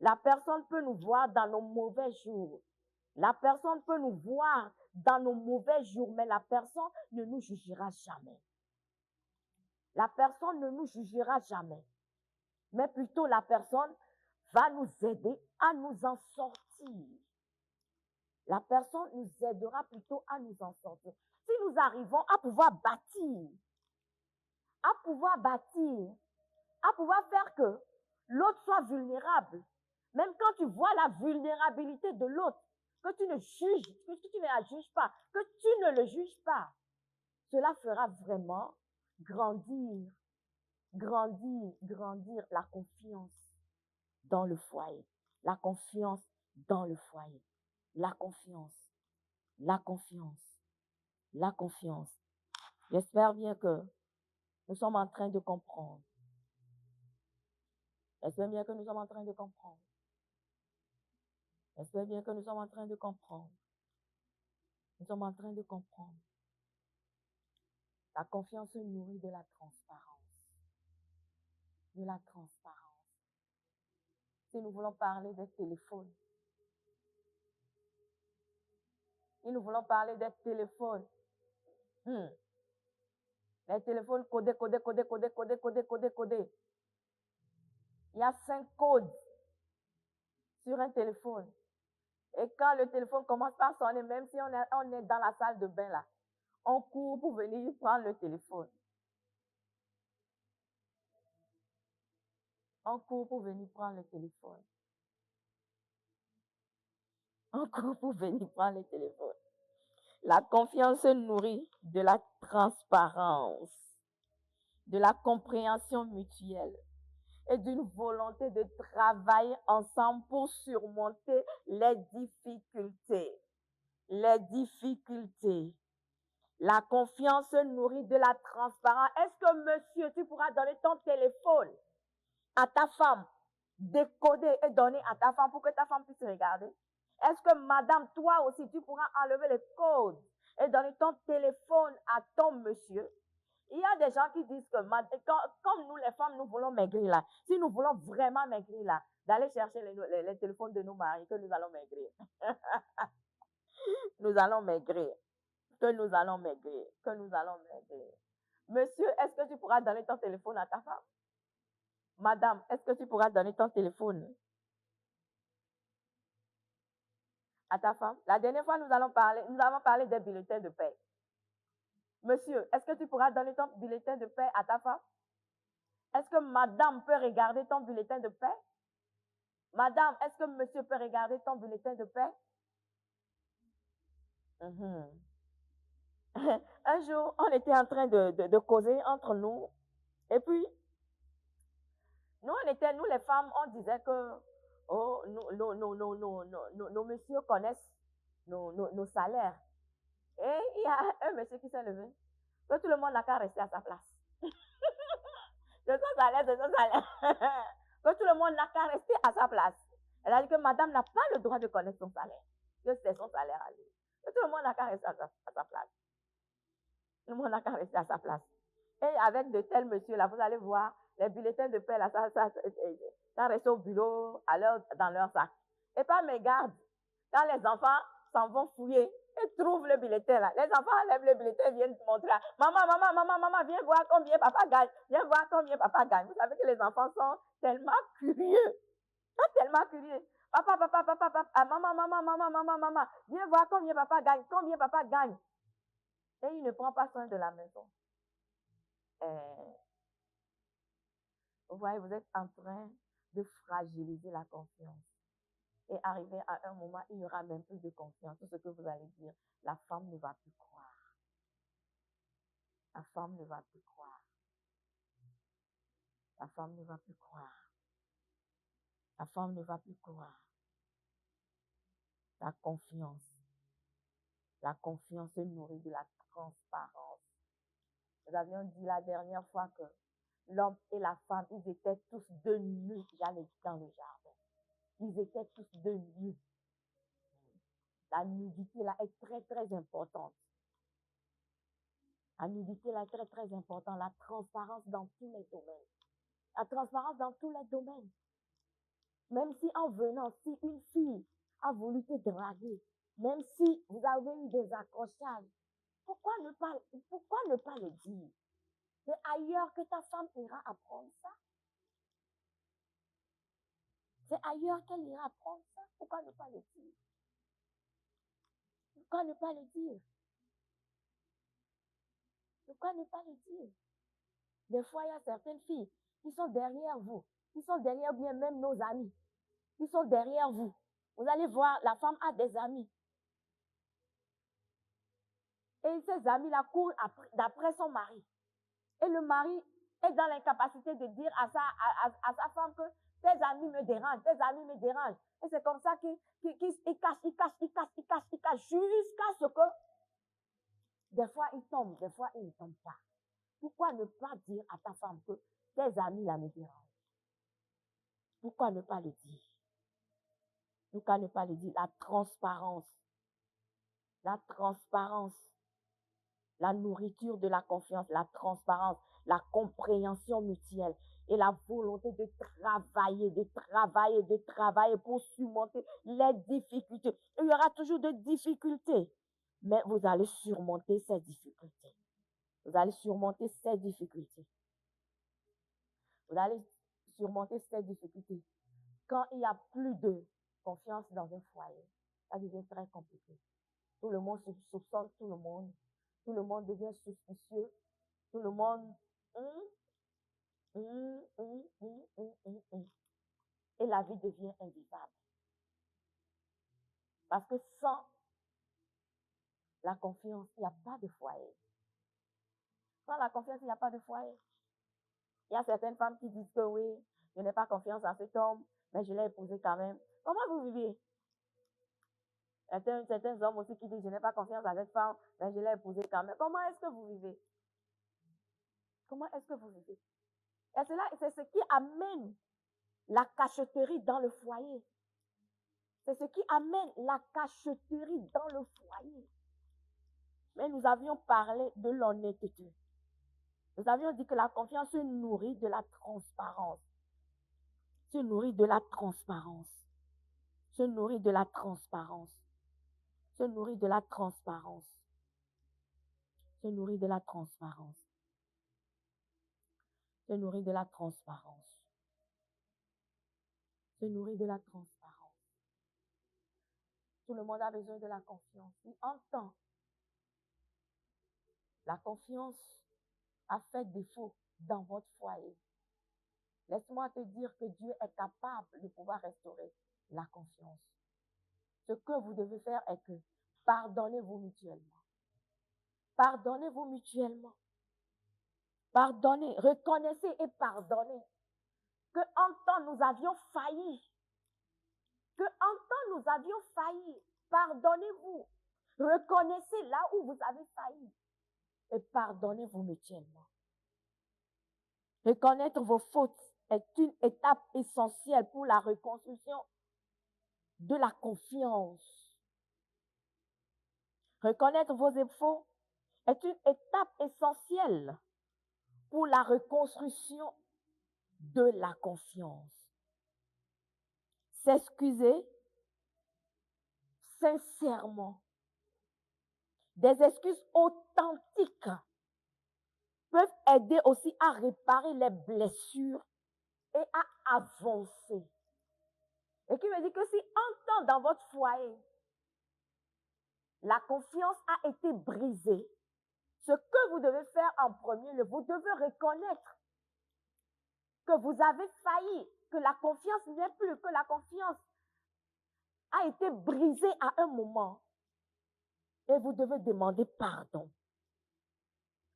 La personne peut nous voir dans nos mauvais jours. La personne peut nous voir dans nos mauvais jours, mais la personne ne nous jugera jamais. La personne ne nous jugera jamais. Mais plutôt la personne va nous aider à nous en sortir. La personne nous aidera plutôt à nous en sortir. Si nous arrivons à pouvoir bâtir, à pouvoir faire que l'autre soit vulnérable, même quand tu vois la vulnérabilité de l'autre, que tu ne la juges pas, que tu ne le juges pas, cela fera vraiment grandir la confiance dans le foyer. La confiance dans le foyer. La confiance. J'espère bien que nous sommes en train de comprendre. J'espère bien que nous sommes en train de comprendre. Nous sommes en train de comprendre. La confiance se nourrit de la transparence. Si nous voulons parler des téléphones, les téléphones codés. Il y a 5 codes sur un téléphone. Et quand le téléphone commence par sonner, même si on est dans la salle de bain là, on court pour venir prendre le téléphone. La confiance se nourrit de la transparence, de la compréhension mutuelle et d'une volonté de travailler ensemble pour surmonter les difficultés. La confiance se nourrit de la transparence. Est-ce que monsieur, tu pourras donner ton téléphone à ta femme, décoder et donner à ta femme pour que ta femme puisse regarder? Est-ce que madame, toi aussi, tu pourras enlever les codes et donner ton téléphone à ton monsieur? Il y a des gens qui disent que comme nous les femmes, nous voulons maigrir là. Si nous voulons vraiment maigrir là, d'aller chercher les téléphones de nos maris, que nous allons maigrir. Que nous allons maigrir. Monsieur, est-ce que tu pourras donner ton téléphone à ta femme? Madame, est-ce que tu pourras donner ton téléphone à ta femme? La dernière fois, nous avons parlé des bulletins de paie. Monsieur, est-ce que tu pourras donner ton bulletin de paie à ta femme? Est-ce que madame peut regarder ton bulletin de paie? Madame, est-ce que monsieur peut regarder ton bulletin de paie? Un jour, on était en train de causer entre nous. Et puis, nous les femmes, on disait que oh, nos messieurs connaissent nos salaires. Et il y a un monsieur qui s'est levé. Que tout le monde n'a qu'à rester à sa place. De son salaire, de son salaire. Que tout le monde n'a qu'à rester à sa place. Elle a dit que madame n'a pas le droit de connaître son salaire. Que c'est son salaire à lui. Que tout le monde n'a qu'à rester à sa place. Tout le monde n'a qu'à rester à sa place. Et avec de tels messieurs-là, vous allez voir, les bulletins de paie, là, ça reste au bureau, dans leur sac. Et pas mes gardes. Quand les enfants s'en vont fouiller, ils trouvent le bulletin là. Les enfants enlèvent le bulletin, viennent montrer. Maman, viens voir combien papa gagne. Viens voir combien papa gagne. Vous savez que les enfants sont tellement curieux. Ils sont tellement curieux. Papa, maman, viens voir combien papa gagne. Combien papa gagne. Et il ne prend pas soin de la maison. Vous voyez, vous êtes en train de fragiliser la confiance. Et arrivé à un moment, il n'y aura même plus de confiance. Tout ce que vous allez dire, la femme ne va plus croire. La femme ne va plus croire. La femme ne va plus croire. La femme ne va plus croire. La confiance se nourrit de la transparence. Nous avions dit la dernière fois que l'homme et la femme, ils étaient tous deux nus dans le jardin. Ils étaient tous deux nus. La nudité là est très, très importante. La nudité là est très, très importante. La transparence dans tous les domaines. La transparence dans tous les domaines. Même si en venant, si une fille a voulu te draguer, même si vous avez eu des accrochages, pourquoi ne pas le dire? C'est ailleurs que ta femme ira apprendre ça. C'est ailleurs qu'elle ira apprendre ça. Pourquoi ne pas le dire? Pourquoi ne pas le dire? Pourquoi ne pas le dire? Des fois, il y a certaines filles qui sont derrière vous, qui sont derrière bien même nos amis, qui sont derrière vous. Vous allez voir, la femme a des amis. Et ces amis-là courent d'après son mari. Et le mari est dans l'incapacité de dire à sa femme que tes amis me dérangent, tes amis me dérangent. Et c'est comme ça qu'il cache, jusqu'à ce que des fois il tombe, des fois il ne tombe pas. Pourquoi ne pas dire à ta femme que tes amis là me dérangent? Pourquoi ne pas le dire? Pourquoi ne pas le dire? La transparence, la nourriture de la confiance, la transparence, la compréhension mutuelle et la volonté de travailler pour surmonter les difficultés. Il y aura toujours des difficultés, mais vous allez surmonter ces difficultés. Vous allez surmonter ces difficultés. Vous allez surmonter ces difficultés. Quand il n'y a plus de confiance dans un foyer, ça devient très compliqué. Tout le monde se soupçonne tout le monde. Tout le monde devient suspicieux. Tout le monde... Et la vie devient invivable. Parce que sans la confiance, il n'y a pas de foyer. Sans la confiance, il n'y a pas de foyer. Il y a certaines femmes qui disent que oui, je n'ai pas confiance en cet homme, mais je l'ai épousé quand même. Comment vous vivez? Certains hommes aussi qui disent je n'ai pas confiance en cette femme, mais je l'ai épousé quand même. Comment est-ce que vous vivez? Comment est-ce que vous vivez? Et c'est ce qui amène la cachotterie dans le foyer. C'est ce qui amène la cachotterie dans le foyer. Mais nous avions parlé de l'honnêteté. Nous avions dit que la confiance se nourrit de la transparence. Se nourrit de la transparence. Se nourrit de la transparence. Se nourrit de la transparence. Se nourrit de la transparence. Se nourrit de la transparence. Se nourrit de la transparence. Tout le monde a besoin de la confiance. Il entend. La confiance a fait défaut dans votre foyer. Laisse-moi te dire que Dieu est capable de pouvoir restaurer la confiance. Ce que vous devez faire est que pardonnez-vous mutuellement. Pardonnez-vous mutuellement. Pardonnez, reconnaissez et pardonnez. que en temps nous avions failli. Que en temps nous avions failli. Pardonnez-vous. Reconnaissez là où vous avez failli. Et pardonnez-vous mutuellement. Reconnaître vos fautes est une étape essentielle pour la reconstruction de la confiance. Reconnaître vos défauts est une étape essentielle pour la reconstruction de la confiance. S'excuser sincèrement. Des excuses authentiques peuvent aider aussi à réparer les blessures et à avancer. Et qui me dit que si un temps dans votre foyer, la confiance a été brisée, ce que vous devez faire en premier lieu, vous devez reconnaître que vous avez failli, que la confiance n'est plus, que la confiance a été brisée à un moment. Et vous devez demander pardon.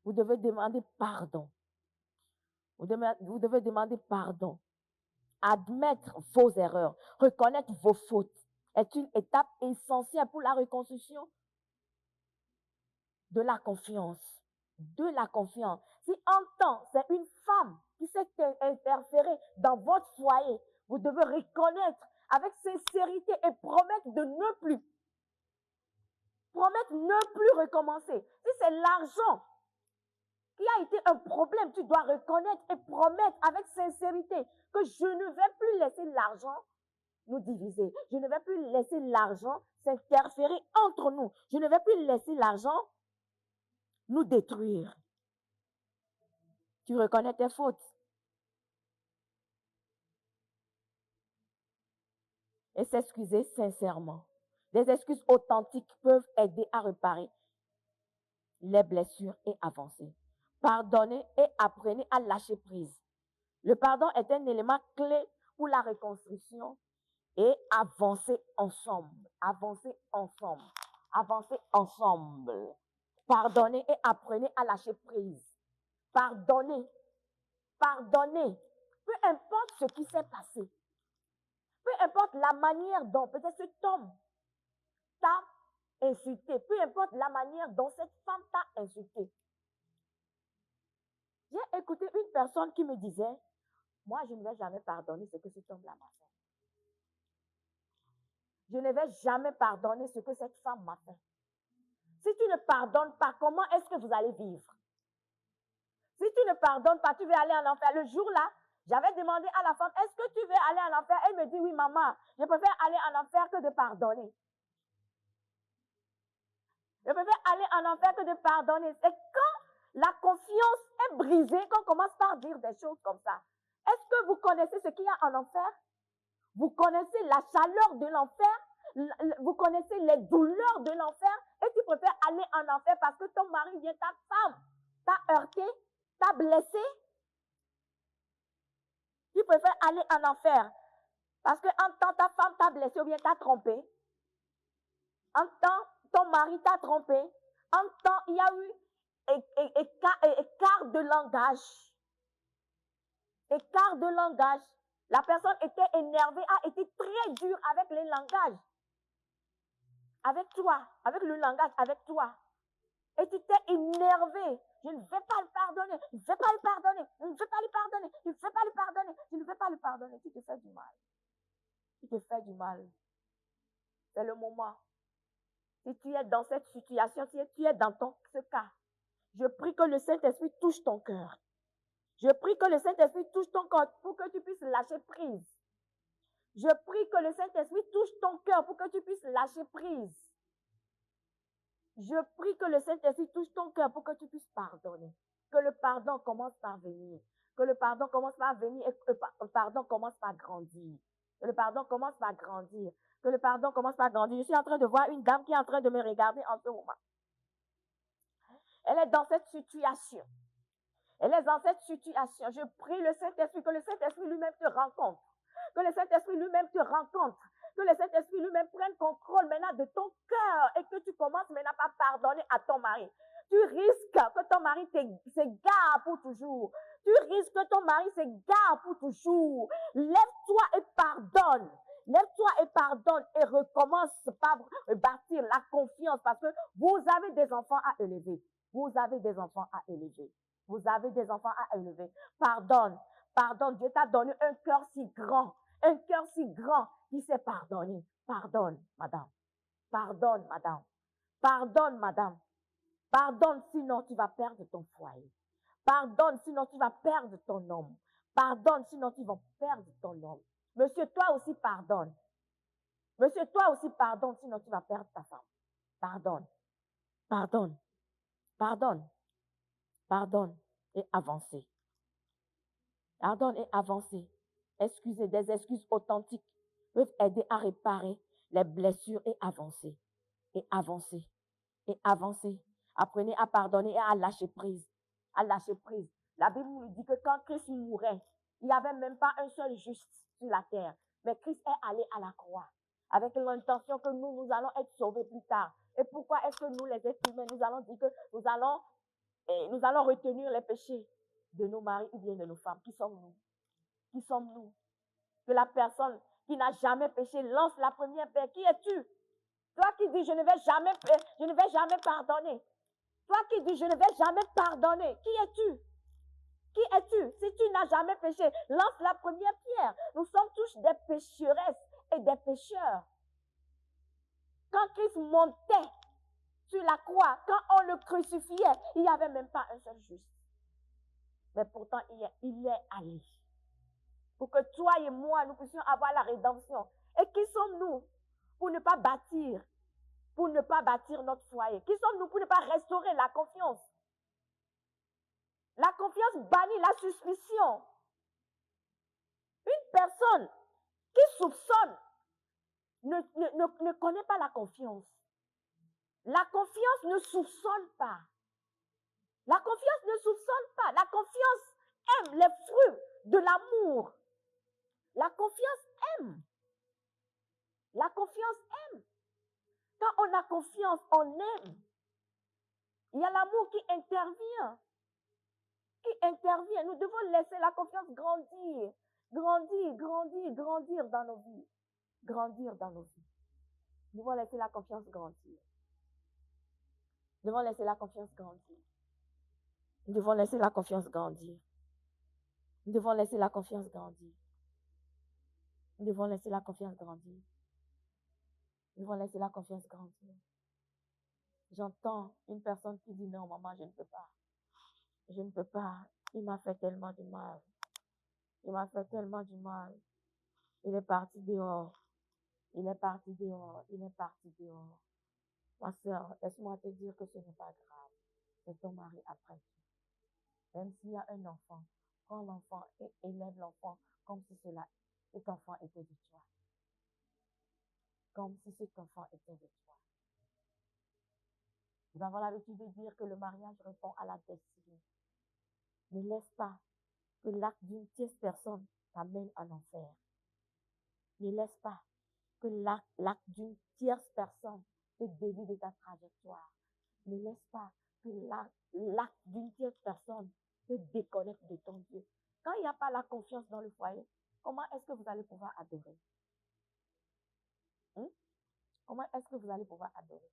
Vous devez demander pardon. Vous devez demander pardon. Admettre vos erreurs, reconnaître vos fautes est une étape essentielle pour la reconstruction de la confiance. De la confiance. Si en temps, c'est une femme qui s'est interférée dans votre foyer, vous devez reconnaître avec sincérité et promettre de ne plus. Promettre ne plus recommencer. Si c'est l'argent qui a été un problème, tu dois reconnaître et promettre avec sincérité que je ne vais plus laisser l'argent nous diviser. Je ne vais plus laisser l'argent s'interférer entre nous. Je ne vais plus laisser l'argent nous détruire. Tu reconnais tes fautes. Et s'excuser sincèrement. Des excuses authentiques peuvent aider à réparer les blessures et avancer. Pardonnez et apprenez à lâcher prise. Le pardon est un élément clé pour la reconstruction et avancer ensemble. Avancer ensemble. Avancer ensemble. Pardonnez et apprenez à lâcher prise. Pardonnez. Pardonnez. Peu importe ce qui s'est passé. Peu importe la manière dont peut-être cet homme t'a insulté. Peu importe la manière dont cette femme t'a insulté. J'ai écouté une personne qui me disait, moi je ne vais jamais pardonner ce que cet homme-là m'a fait. Je ne vais jamais pardonner ce que cette femme m'a fait. Si tu ne pardonnes pas, comment est-ce que vous allez vivre? Si tu ne pardonnes pas, tu vas aller en enfer. Le jour-là, j'avais demandé à la femme, est-ce que tu veux aller en enfer? Elle me dit, oui maman, je préfère aller en enfer que de pardonner. Je préfère aller en enfer que de pardonner. C'est quand la confiance est brisée qu'on commence par dire des choses comme ça. Est-ce que vous connaissez ce qu'il y a en enfer? Vous connaissez la chaleur de l'enfer? Vous connaissez les douleurs de l'enfer? Et tu préfères aller en enfer parce que ton mari vient, ta femme t'a heurté, t'a blessé? Tu préfères aller en enfer parce que en temps ta femme t'a blessé ou bien t'a trompé? En temps ton mari t'a trompé? En temps il y a eu écart de langage. Écart de langage. La personne était énervée, a été très dure avec les langages. Avec toi, avec le langage, avec toi. Et tu t'es énervé. Je ne vais pas le pardonner. Je ne vais pas le pardonner. Je ne vais pas le pardonner. Je ne vais pas le pardonner. Je ne vais pas le pardonner. Tu te fais du mal. Tu te fais du mal. C'est le moment. Si tu es dans cette situation, si tu es dans ce cas, je prie que le Saint-Esprit touche ton cœur. Je prie que le Saint-Esprit touche ton corps pour que tu puisses lâcher prise. Je prie que le Saint-Esprit touche ton cœur pour que tu puisses lâcher prise. Je prie que le Saint-Esprit touche ton cœur pour que tu puisses pardonner. Que le pardon commence par venir. Que le pardon commence par venir et que le pardon commence par grandir. Que le pardon commence par grandir. Que le pardon commence par grandir. Je suis en train de voir une dame qui est en train de me regarder en ce moment. Elle est dans cette situation. Elle est dans cette situation. Je prie le Saint-Esprit, que le Saint-Esprit lui-même te rencontre. Que le Saint-Esprit lui-même te rencontre. Que le Saint-Esprit lui-même prenne contrôle maintenant de ton cœur et que tu commences maintenant à pardonner à ton mari. Tu risques que ton mari te s'égare pour toujours. Tu risques que ton mari s'égare pour toujours. Lève-toi et pardonne. Lève-toi et pardonne et recommence par bâtir la confiance parce que vous avez des enfants à élever. Vous avez des enfants à élever. Vous avez des enfants à élever. Pardonne. Pardonne. Dieu t'a donné un cœur si grand. Un cœur si grand qui sait pardonner. Pardonne, madame. Pardonne, madame. Pardonne, madame. Pardonne, sinon tu vas perdre ton foyer. Pardonne, sinon tu vas perdre ton homme. Pardonne, sinon tu vas perdre ton homme. Monsieur, toi aussi pardonne. Monsieur, toi aussi pardonne, sinon tu vas perdre ta femme. Pardonne. Pardonne. Pardonne. Pardonne et avancez. Pardonne et avancez. Excusez, des excuses authentiques peuvent aider à réparer les blessures et avancer. Et avancer. Et avancer. Apprenez à pardonner et à lâcher prise. À lâcher prise. La Bible nous dit que quand Christ mourait, il n'y avait même pas un seul juste sur la terre. Mais Christ est allé à la croix avec l'intention que nous allons être sauvés plus tard. Et pourquoi est-ce que nous, les êtres humains, nous allons dire que nous allons retenir les péchés de nos maris ou bien de nos femmes? Qui sommes-nous? Qui sommes-nous? Que la personne qui n'a jamais péché lance la première pierre. Qui es-tu? Toi qui dis, je ne vais jamais pardonner. Toi qui dis, je ne vais jamais pardonner. Qui es-tu? Qui es-tu? Si tu n'as jamais péché, lance la première pierre. Nous sommes tous des pécheresses et des pécheurs. Quand Christ montait sur la croix, quand on le crucifiait, il n'y avait même pas un seul juste. Mais pourtant, il est allé. Pour que toi et moi, nous puissions avoir la rédemption. Et qui sommes-nous pour ne pas bâtir? Pour ne pas bâtir notre foyer? Qui sommes-nous pour ne pas restaurer la confiance? La confiance bannit la suspicion. Une personne qui soupçonne ne connaît pas la confiance. La confiance ne soupçonne pas. La confiance ne soupçonne pas. La confiance aime les fruits de l'amour. La confiance aime. La confiance aime. Quand on a confiance, on aime. Il y a l'amour qui intervient. Qui intervient. Nous devons laisser la confiance grandir. Grandir, grandir, grandir dans nos vies. Grandir dans nos vies. Nous devons laisser la confiance grandir. Nous devons laisser la confiance grandir. Nous devons laisser la confiance grandir. Nous devons laisser la confiance grandir. Nous devons laisser la confiance grandir. Nous devons laisser la confiance grandir. J'entends une personne qui dit non, maman, je ne peux pas. Je ne peux pas. Il m'a fait tellement du mal. Il m'a fait tellement du mal. Il est parti dehors. Il est parti dehors. Il est parti dehors. Ma soeur, laisse-moi te dire que ce n'est pas grave. C'est ton mari après tout. Même s'il y a un enfant, prends l'enfant et élève l'enfant comme si cet enfant était de toi. Comme si cet enfant était de toi. Nous avons l'habitude de dire que le mariage répond à la destinée. Ne laisse pas que l'acte d'une tierce personne t'amène en enfer. Ne laisse pas que l'acte d'une tierce personne te dévie de ta trajectoire. Ne laisse pas que l'acte d'une tierce personne te déconnecte de ton Dieu. Quand il n'y a pas la confiance dans le foyer, comment est-ce que vous allez pouvoir adorer? Comment est-ce que vous allez pouvoir adorer?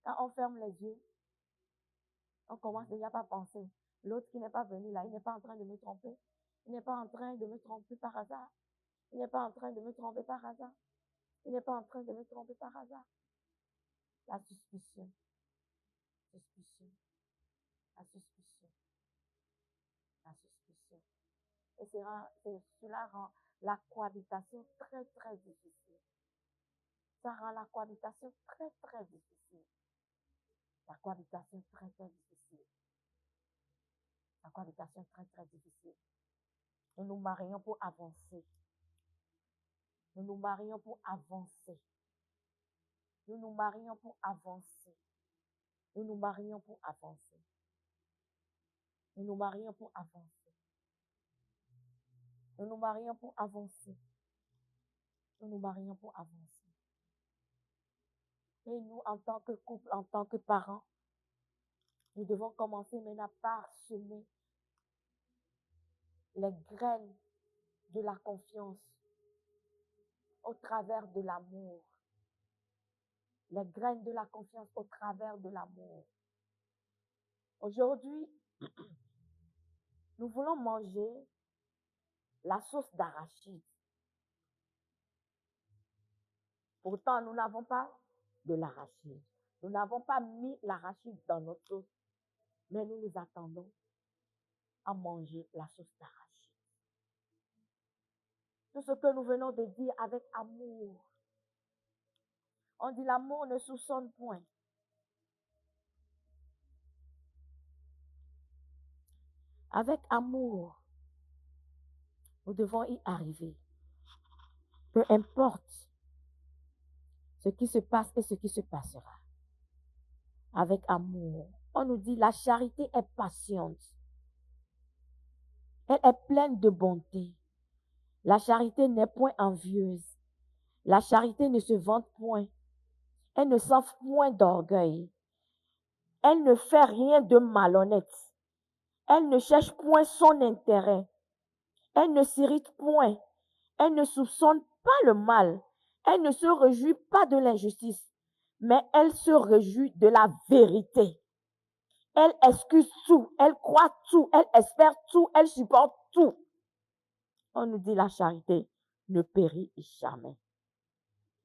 Quand on ferme les yeux, on commence déjà par penser. L'autre qui n'est pas venu là, il n'est pas en train de me tromper. Il n'est pas en train de me tromper par hasard. Il n'est pas en train de me tromper par hasard. Il n'est pas en train de me tromper par hasard. La suspicion. Suspicion. La suspicion. La suspicion. Et cela rend la cohabitation très, très difficile. Ça rend la cohabitation très, très difficile. La cohabitation très, très difficile. La cohabitation très, très difficile. Nous nous marions pour avancer. Nous nous marions pour avancer. Nous nous marions pour avancer. Nous nous marions pour avancer. Nous nous marions pour avancer. Nous nous marions pour avancer. Nous nous marions pour avancer. Et nous, en tant que couple, en tant que parents, Nous devons commencer maintenant par semer les graines de la confiance au travers de l'amour. Les graines de la confiance au travers de l'amour. Aujourd'hui, nous voulons manger la sauce d'arachide. Pourtant, nous n'avons pas de l'arachide. Nous n'avons pas mis l'arachide dans notre sauce, mais nous nous attendons à manger la sauce d'arachide. Tout ce que nous venons de dire avec amour. On dit l'amour ne soupçonne point. Avec amour, nous devons y arriver. Peu importe ce qui se passe et ce qui se passera. Avec amour. On nous dit la charité est patiente. Elle est pleine de bonté. La charité n'est point envieuse. La charité ne se vante point. Elle ne s'enfle point d'orgueil. Elle ne fait rien de malhonnête. Elle ne cherche point son intérêt. Elle ne s'irrite point. Elle ne soupçonne pas le mal. Elle ne se réjouit pas de l'injustice, mais elle se réjouit de la vérité. Elle excuse tout, elle croit tout, elle espère tout, elle supporte tout. On nous dit la charité ne périt jamais.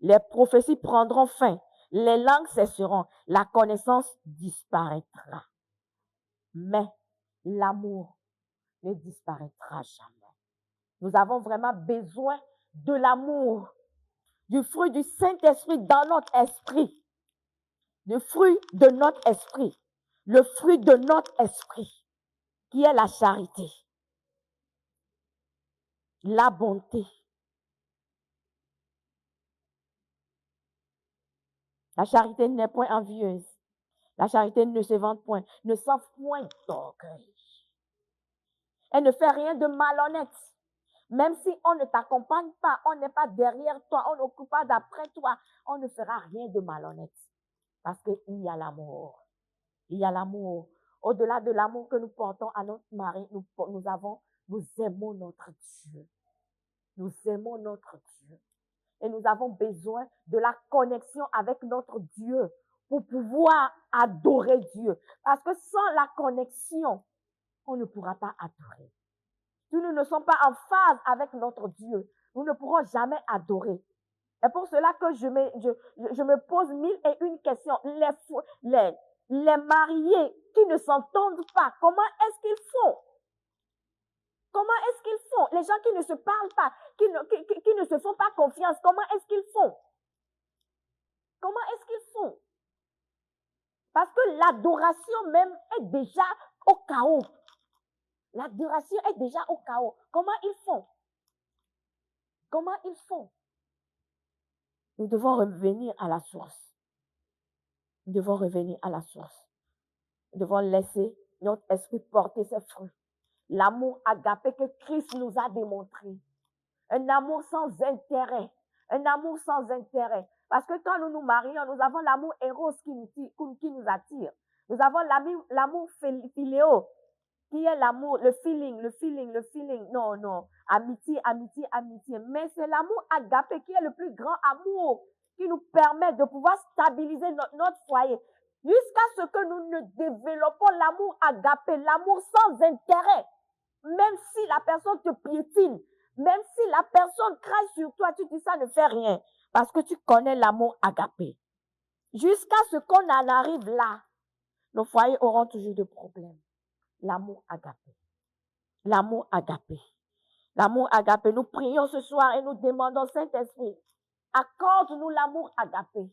Les prophéties prendront fin, les langues cesseront, la connaissance disparaîtra. Mais l'amour ne disparaîtra jamais. Nous avons vraiment besoin de l'amour, du fruit du Saint-Esprit dans notre esprit. Le fruit de notre esprit. Le fruit de notre esprit, qui est la charité, la bonté. La charité n'est point envieuse. La charité ne se vante point, ne s'enfle point d'orgueil. Elle ne fait rien de malhonnête. Même si on ne t'accompagne pas, on n'est pas derrière toi, on n'occupe pas d'après toi, on ne fera rien de malhonnête. Parce qu'il y a l'amour. Il y a l'amour. Au-delà de l'amour que nous portons à notre mari, nous aimons notre Dieu. Nous aimons notre Dieu. Et nous avons besoin de la connexion avec notre Dieu pour pouvoir adorer Dieu. Parce que sans la connexion, on ne pourra pas adorer. Si nous ne sommes pas en phase avec notre Dieu, nous ne pourrons jamais adorer. Et pour cela que je me pose mille et une questions. Les mariés qui ne s'entendent pas, comment est-ce qu'ils font? Comment est-ce qu'ils font? Les gens qui ne se parlent pas, qui ne se font pas confiance, comment est-ce qu'ils font? Comment est-ce qu'ils font? Parce que l'adoration même est déjà au chaos. L'adoration est déjà au chaos. Comment ils font? Comment ils font? Nous devons revenir à la source. Nous devons revenir à la source. Nous devons laisser notre esprit porter ses fruits. L'amour agapé que Christ nous a démontré. Un amour sans intérêt. Un amour sans intérêt. Parce que quand nous nous marions, nous avons l'amour éros qui nous attire. Nous avons l'amour philéo, qui est l'amour, le feeling. Non. Amitié. Mais c'est l'amour agapé qui est le plus grand amour, qui nous permet de pouvoir stabiliser notre foyer. Jusqu'à ce que nous ne développons l'amour agapé, l'amour sans intérêt. Même si la personne te piétine, même si la personne crache sur toi, tu dis ça ne fait rien. Parce que tu connais l'amour agapé. Jusqu'à ce qu'on en arrive là, nos foyers auront toujours des problèmes. L'amour agapé. L'amour agapé. L'amour agapé. Nous prions ce soir et nous demandons, Saint-Esprit, accorde-nous l'amour agapé.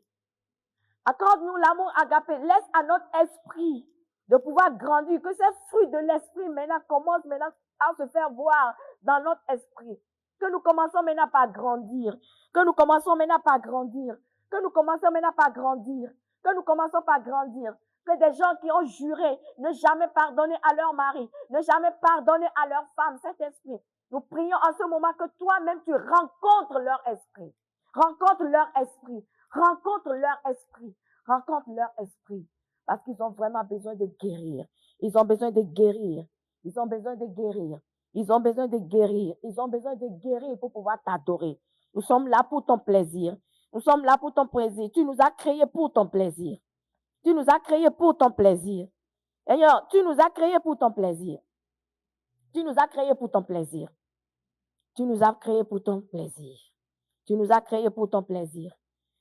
Accorde-nous l'amour agapé. Laisse à notre esprit de pouvoir grandir. Que ces fruits de l'esprit maintenant commencent maintenant à se faire voir dans notre esprit. Que nous commençons maintenant par grandir. Que nous commençons maintenant par grandir. Que nous commençons maintenant par grandir. Que nous commençons par grandir. Que des gens qui ont juré ne jamais pardonner à leur mari, ne jamais pardonner à leur femme, cet esprit. Nous prions en ce moment que toi-même tu rencontres leur esprit. Rencontre leur esprit. Rencontre leur esprit. Rencontre leur esprit. parce qu'ils ont vraiment besoin de guérir. Ils ont besoin de guérir. Ils ont besoin de guérir. Ils ont besoin de guérir. Ils ont besoin de guérir pour pouvoir t'adorer. Nous sommes là pour ton plaisir. Nous sommes là pour ton plaisir. Tu nous as créés pour ton plaisir. Tu nous as créés pour ton plaisir. Seigneur, tu nous as créés pour ton plaisir. Tu nous as créés pour ton plaisir. Tu nous as créés pour ton plaisir. Tu nous as créés pour ton plaisir.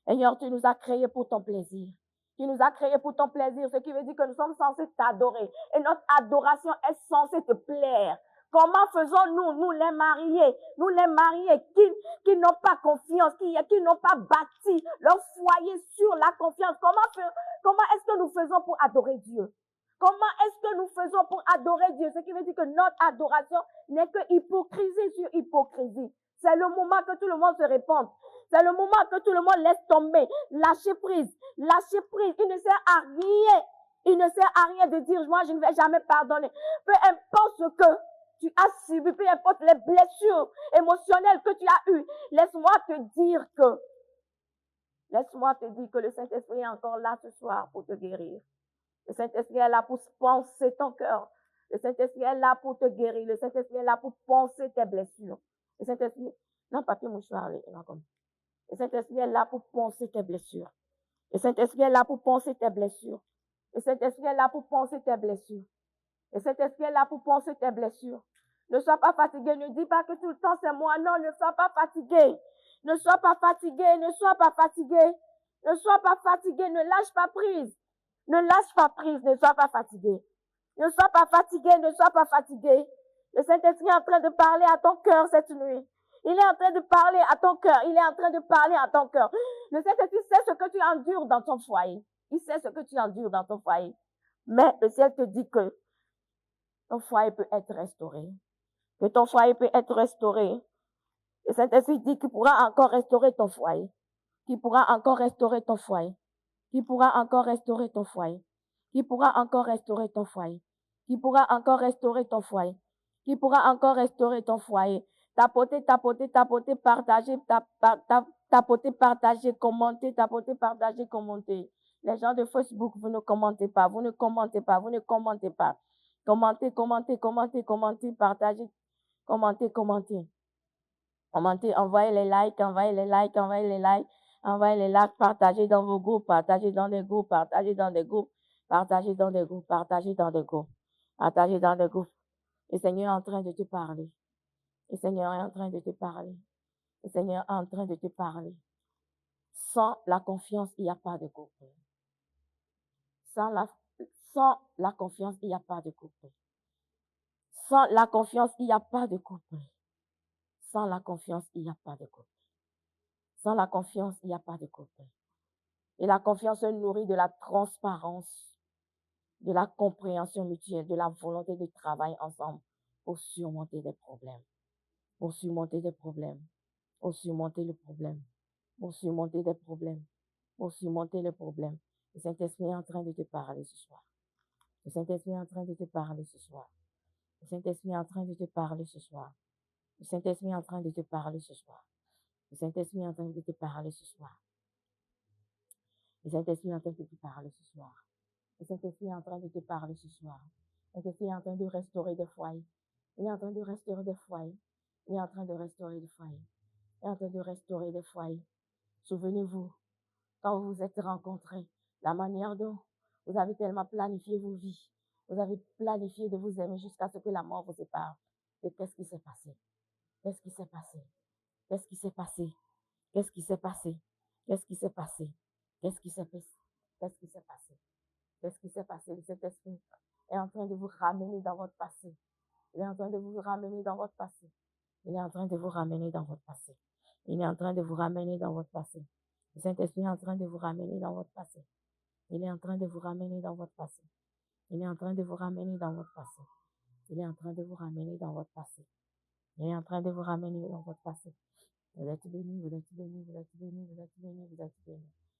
Seigneur, tu nous as créés pour ton plaisir. Tu nous as créés pour ton plaisir, ce qui veut dire que nous sommes censés t'adorer. Et notre adoration est censée te plaire. Comment faisons-nous, nous les mariés qui n'ont pas confiance, qui n'ont pas bâti leur foyer sur la confiance? Comment est-ce que nous faisons pour adorer Dieu? Comment est-ce que nous faisons pour adorer Dieu? Ce qui veut dire que notre adoration n'est que hypocrisie sur hypocrisie. C'est le moment que tout le monde se répande. C'est le moment que tout le monde laisse tomber. Lâcher prise. Lâcher prise. Il ne sert à rien. Il ne sert à rien de dire, moi, je ne vais jamais pardonner. Peu importe ce que tu as subi, peu importe les blessures émotionnelles que tu as eues, laisse-moi te dire que le Saint-Esprit est encore là ce soir pour te guérir. Le Saint-Esprit est là pour penser ton cœur. Le Saint-Esprit est là pour te guérir. Le Saint-Esprit est là pour penser tes blessures. Le Saint-Esprit, non, papier mouchoir, comme. Le Saint-Esprit est là pour penser tes blessures. Le Saint-Esprit est là pour penser tes blessures. Le Saint-Esprit est là pour penser tes blessures. Le Saint-Esprit est là pour penser tes blessures. Ne sois pas fatigué. Ne dis pas que tout le temps c'est moi. Non, ne sois pas fatigué. Ne sois pas fatigué. Ne sois pas fatigué. Ne sois pas fatigué. Ne lâche pas prise. Ne lâche pas prise. Ne sois pas fatigué. Ne sois pas fatigué. Ne sois pas fatigué. Le Saint-Esprit est en train de parler à ton cœur cette nuit. Il est en train de parler à ton cœur. Il est en train de parler à ton cœur. Le Saint-Esprit sait ce que tu endures dans ton foyer. Il sait ce que tu endures dans ton foyer. Mais le ciel te dit que ton foyer peut être restauré. Que ton foyer peut être restauré. Le Saint-Esprit dit qu'il pourra encore restaurer ton foyer. Qu'il pourra encore restaurer ton foyer. Qu'il pourra encore restaurer ton foyer. Qu'il pourra encore restaurer ton foyer. Qu'il pourra encore restaurer ton foyer. Qu'il pourra encore restaurer ton foyer. Tapoter, partager, partager, commenter. Les gens de Facebook, vous ne commentez pas, vous ne commentez pas. Commentez, partagez, commentez. Envoyez les likes, partagez dans vos groupes, partagez dans des groupes. Le Seigneur est en train de te parler. Le Seigneur est en train de te parler. Le Seigneur est en train de te parler. Sans la confiance, il n'y a pas de couple. Sans la confiance, il n'y a pas de couple. Sans la confiance, il n'y a pas de couple. Sans la confiance, il n'y a pas de couple. Sans la confiance, il n'y a pas de couple. Et la confiance se nourrit de la transparence, de la compréhension mutuelle, de la volonté de travailler ensemble pour surmonter des problèmes. Pour surmonter des problèmes. Pour surmonter le problème. Pour surmonter des problèmes. Pour surmonter le problème. Le Saint-Esprit est en train de te parler ce soir. Le Saint-Esprit est en train de te parler ce soir. Le Saint-Esprit est en train de te parler ce soir. Le Saint-Esprit est en train de te parler ce soir. Le Saint-Esprit est en train de te parler ce soir. Le Saint-Esprit est en train de te parler ce soir. Le Saint-Esprit est en train de te parler ce soir. Le Saint-Esprit est en train de restaurer des foyers. Il est en train de restaurer des foyers. Il est en train de restaurer des foyers. Il est en train de restaurer des foyers. Souvenez-vous, quand vous vous êtes rencontrés, la manière dont vous avez tellement planifié vos vies. Vous avez planifié de vous aimer jusqu'à ce que la mort vous sépare. Et qu'est-ce qui s'est passé? Qu'est-ce qui s'est passé? Qu'est-ce qui s'est passé? Qu'est-ce qui s'est passé? Qu'est-ce qui s'est passé? Qu'est-ce qui s'est passé? Qu'est-ce qui s'est passé? Qu'est-ce qui s'est passé? Cet esprit est en train de vous ramener dans votre passé. Il est en train de vous ramener dans votre passé. Il est en train de vous ramener dans votre passé. Il est en train de vous ramener dans votre passé. Le Saint-Esprit est en train de vous ramener dans votre passé. Il est en train de vous ramener dans votre passé. Il est en train de vous ramener dans votre passé. Il est en train de vous ramener dans votre passé. Il est en train de vous ramener dans votre passé. Vous êtes bénis, vous êtes bénis, vous êtes bénis, vous êtes bénis, vous êtes bénis.